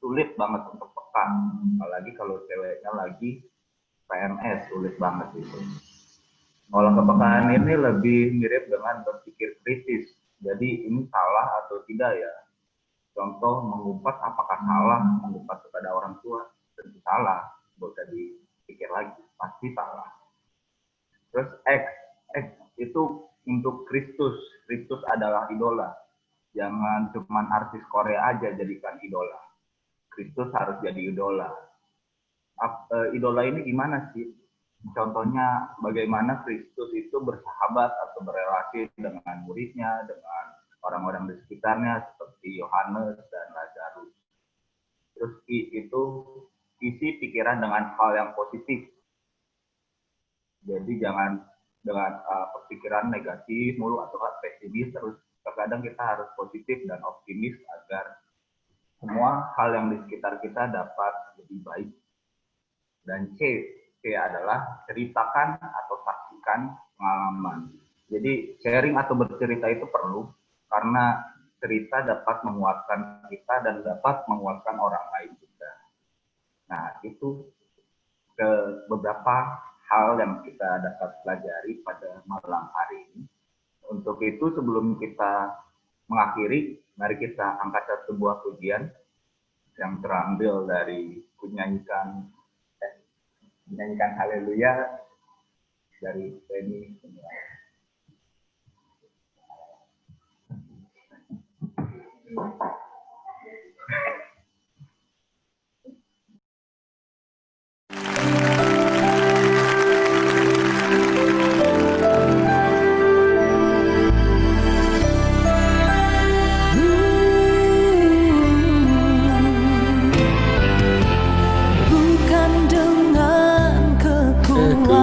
sulit banget untuk peka. Apalagi kalau ceweknya lagi PMS, sulit banget itu. Olah kepekaan ini lebih mirip dengan berpikir kritis. Jadi ini salah atau tidak ya? Contoh, mengumpat apakah salah, mengumpat kepada orang tua, tentu salah. Nggak usah dipikir lagi, pasti salah. Terus X itu untuk Kristus. Kristus adalah idola. Jangan cuma artis Korea aja jadikan idola. Kristus harus jadi idola. Idola ini gimana sih? Contohnya bagaimana Kristus itu bersahabat atau berelasi dengan muridnya, dengan orang-orang di sekitarnya seperti Yohanes dan Lazarus. Terus itu isi pikiran dengan hal yang positif. Jadi jangan dengan pikiran negatif mulu atau pesimis, terus terkadang kita harus positif dan optimis agar semua hal yang di sekitar kita dapat lebih baik. Dan C adalah ceritakan atau saksikan pengalaman. Jadi sharing atau bercerita itu perlu karena cerita dapat menguatkan kita dan dapat menguatkan orang lain juga. Nah, itu beberapa hal yang kita dapat pelajari pada malam hari ini. Untuk itu sebelum kita mengakhiri, mari kita angkat sebuah pujian yang terambil dari menyanyikan Haleluya dari Femi. Bukan dengan kekuatanku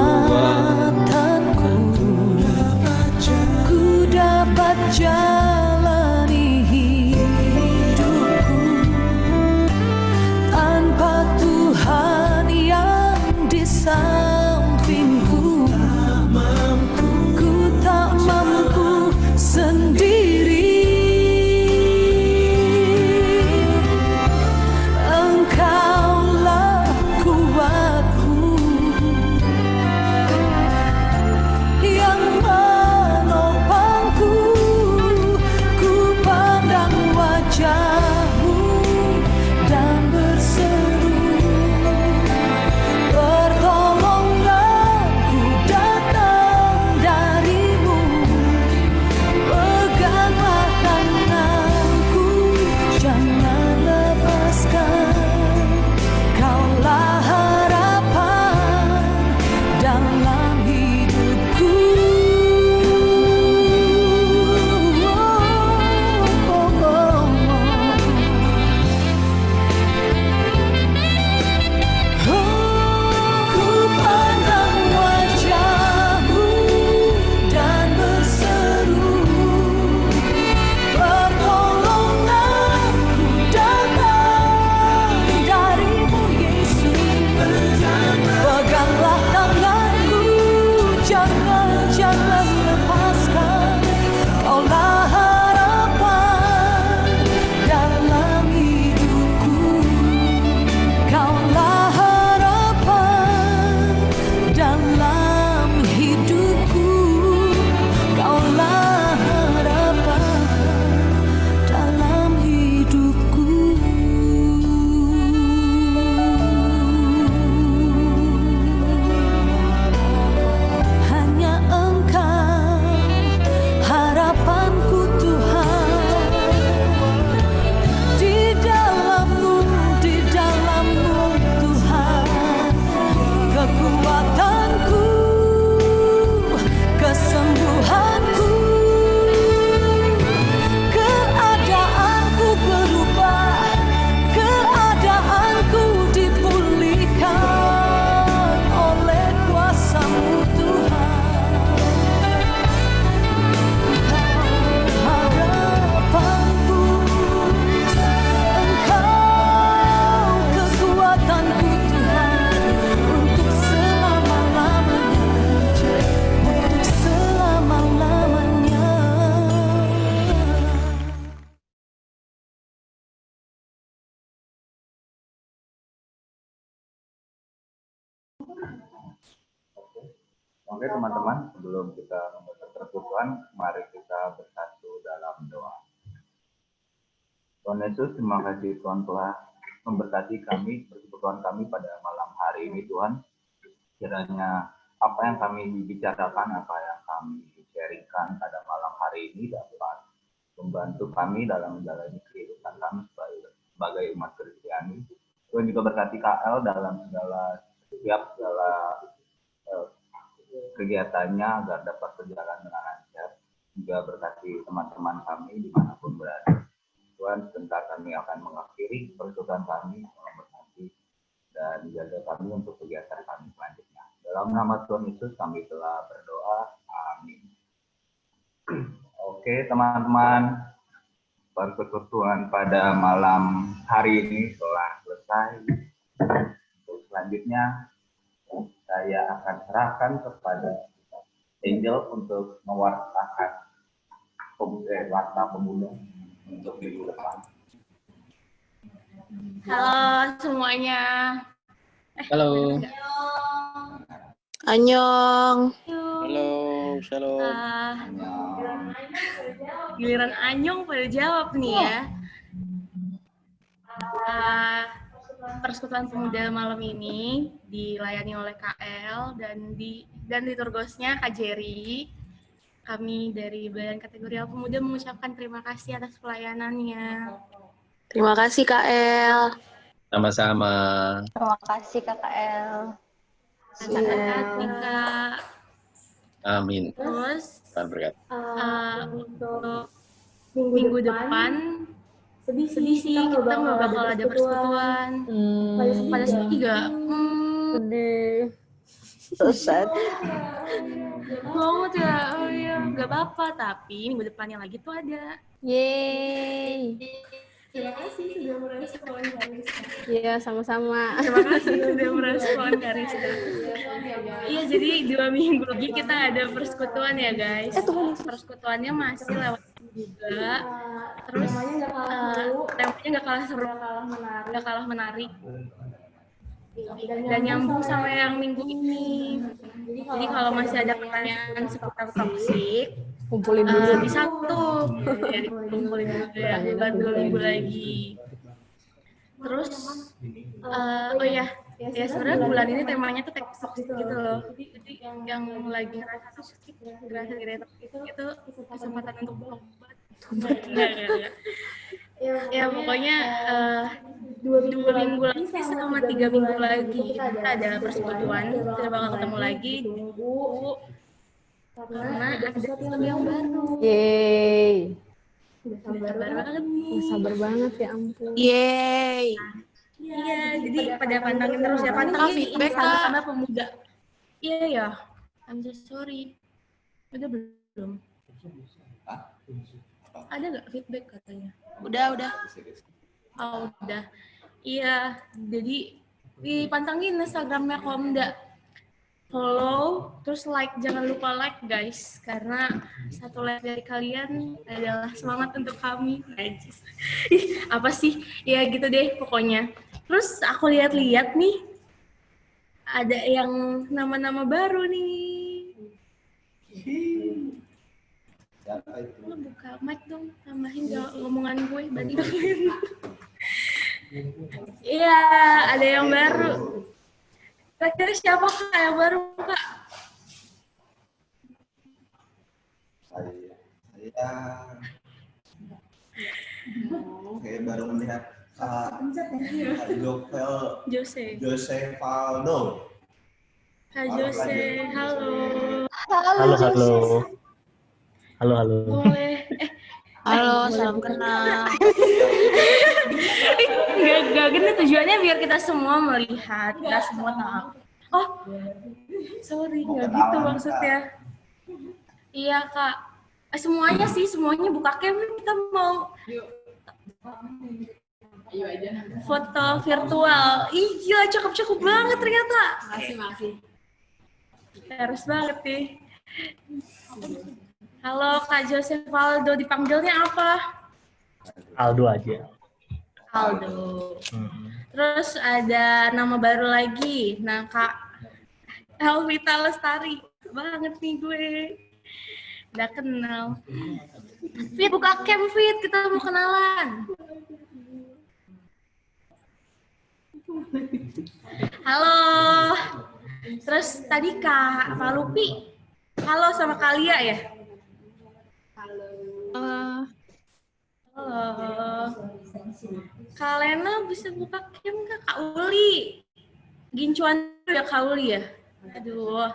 ku dapat jalani hidupku, Oke teman-teman, sebelum kita membuka persekutuan, mari kita bersatu dalam doa. Tuhan Yesus, terima kasih Tuhan telah memberkati kami, persekutuan kami pada malam hari ini Tuhan. Kiranya apa yang kami bicarakan, apa yang kami sharingkan pada malam hari ini dapat membantu kami dalam menjalani kehidupan kami sebagai umat Kristiani. Tuhan juga berkati KL dalam setiap kegiatannya agar dapat berjalan dengan lancar. Juga berkati teman-teman kami dimanapun berada. Tuhan, sebentar kami akan mengakhiri persekutuan kami, berkati dan jaga kami untuk kegiatan kami selanjutnya. Dalam nama Tuhan Yesus kami telah berdoa. Amin. Oke teman-teman, persekutuan pada malam hari ini telah selesai. Untuk selanjutnya saya akan serahkan kepada Angel untuk mewartakan warta pemuda untuk minggu depan. Halo semuanya. Halo. Annyeong. Halo, shalom. Giliran Anyong pada jawab nih ya. Persekutuan Pemuda malam ini dilayani oleh KL dan liturgosnya Kak Jerry. Kami dari Badan Kategorial Pemuda mengucapkan terima kasih atas pelayanannya. Terima kasih KL. Sama-sama. Terima kasih KKL. Hati-hati Kak. Amin. Terus Tuhan berkati. untuk minggu depan sedih sih kita nggak bakal ada persekutuan. Pada sedih nggak? Sedih. So sad. Banget ya, oh iya, nggak apa-apa. Tapi minggu depannya lagi tuh ada. Yeay. Terima kasih sudah merespon Karista. Iya, sama-sama. Terima kasih sudah merespon Karista. Iya, jadi 2 minggu lagi kita ada persekutuan ya guys. Persekutuannya masih lewat juga. Terus temanya nggak kalah seru, nggak kalah menarik. Dan nyambung sama yang minggu ini. Jadi kalau masih ada pertanyaan seputar toksik, kumpulin dulu. Bisa tuh, kumpulin dulu ya, buat 2 minggu lagi. Terus, oh ya sebenarnya bulan ini temanya tuh toksik gitu loh. Jadi yang lagi ngerasa toksik, ngerasa diri toksik itu kesempatan untuk berobat. Enggak. Ya pokoknya 2 minggu lagi sama 3 minggu lagi kita ada persekutuan, kita bakal ketemu lagi di minggu karena ada sesuatu yang baru. Yeay. Sabar banget nih. Sabar banget ya ampun. Yeay. Iya, jadi pada pantangin terus ya, pantangin feedback sama pemuda. Iya ya, I'm so sorry. Udah belum? Ada nggak feedback katanya? Udah. Oh, udah. Iya, jadi dipantangin Instagramnya Komda. Follow, terus like, jangan lupa like guys, karena 1 like dari kalian adalah semangat untuk kami. Apa sih? Ya gitu deh pokoknya. Terus aku lihat-lihat nih, ada yang nama-nama baru nih. Siapa itu? Lo buka mic dong, tambahin ngomongan gue, berarti dong. Iya, ada yang baru. Kira-kira siapa Kak yang baru Kak? Saya baru melihat Kak Jose Valdo. Kak Jose, halo. Halo. Boleh. Halo, salam kenal. Gak gini tujuannya biar kita semua melihat, kita semua tahu. Oh, sorry, nggak gitu maksudnya. Iya Kak, semuanya buka cam, kita mau foto virtual. Ih gila, cakep banget ternyata. Masih. Harus banget nih. Halo Kak Jose Valdo, dipanggilnya apa? Aldo aja. Aldo. Terus ada nama baru lagi. Nah Kak Elvita Lestari. Banget nih gue. Udah kenal. Fit, buka cam Fit, kita mau kenalan. Halo. Terus tadi Kak Lupi. Halo sama Kalia ya? Halo. Kak Lena bisa buka cam nggak? Kak Uli. Gincuan ya Kak Uli ya? Aduh.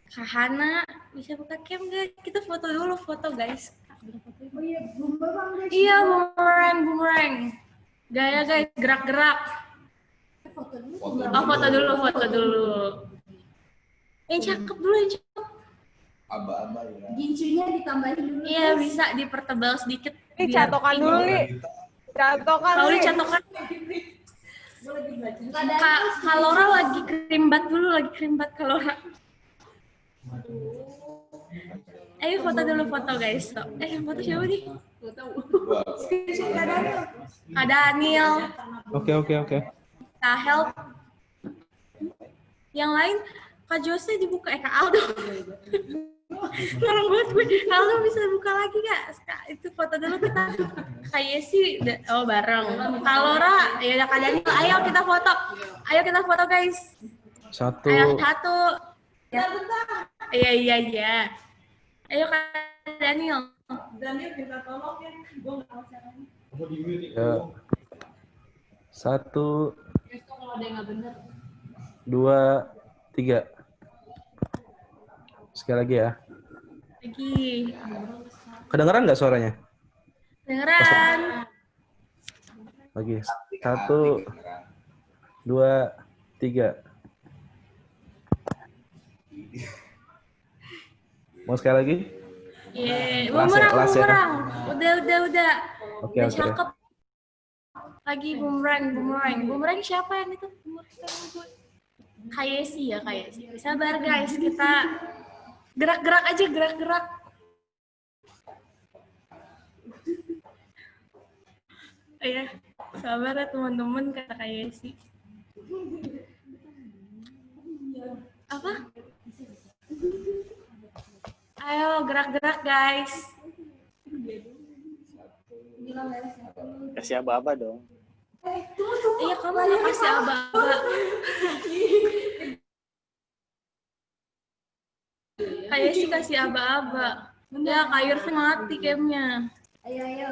Kak Hana bisa buka cam nggak? Kita foto dulu, guys. Oh iya, bumerang. Iya, bumerang. Gaya guys, gerak-gerak. Oh, foto dulu. Yang cakep dulu, yang cakep. Aba-aba ya. Gincunya ditambahin dulu. Iya, bisa dipertebal sedikit. Catokan dulu, Li. Catokan. Catokan. Kak Laura lagi kerimbat Kak Laura. Ayo foto dulu guys. Foto siapa nih? Kak Daniel. Oke. Kak Help. Yang lain, Kak Jose dibuka. Kak Aldo. Orang buat gue. Aldo bisa buka lagi Kak? Itu foto dulu kita. Kak Yesi, bareng. Kak Laura, ya Kak Daniel. Ayo kita foto guys. Satu. Ayo satu. Iya. Ayo Kak Daniel. Daniel minta tolong ya. Gue nggak tahu caranya. Ya. 1, 2, 3. Sekali lagi ya. Lagi. Kedengeran nggak suaranya? Dengeran. Lagi. 1, 2, 3. Mau sekali lagi? Iya, Las ya. bumerang. Udah. Oke. Cakep. Lagi bumerang. Bumerang siapa yang itu? Kak Yesi ya, Kak Yesi. Sabar guys, kita gerak-gerak aja, gerak-gerak. Ya, sabar ya teman-teman, kata Kak Yesi. Apa? Ayo gerak-gerak guys. Kasih aba-aba dong. Iya, kamu nggak kasih aba-aba. Kayak sih kasih aba-aba. Ya, Kak Yurfi mati gamenya. Ayo.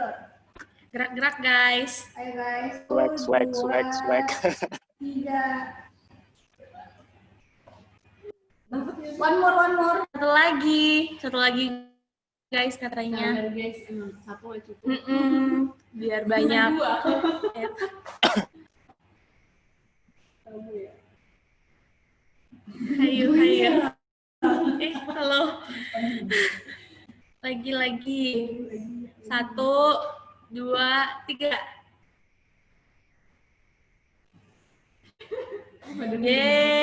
Gerak-gerak guys. Ayo guys. Swag. 3. One more. Satu lagi guys katanya. Guys, satu aja cukup. Biar banyak. Ayo. Halo. Lagi. 1, 2, 3. Yeay.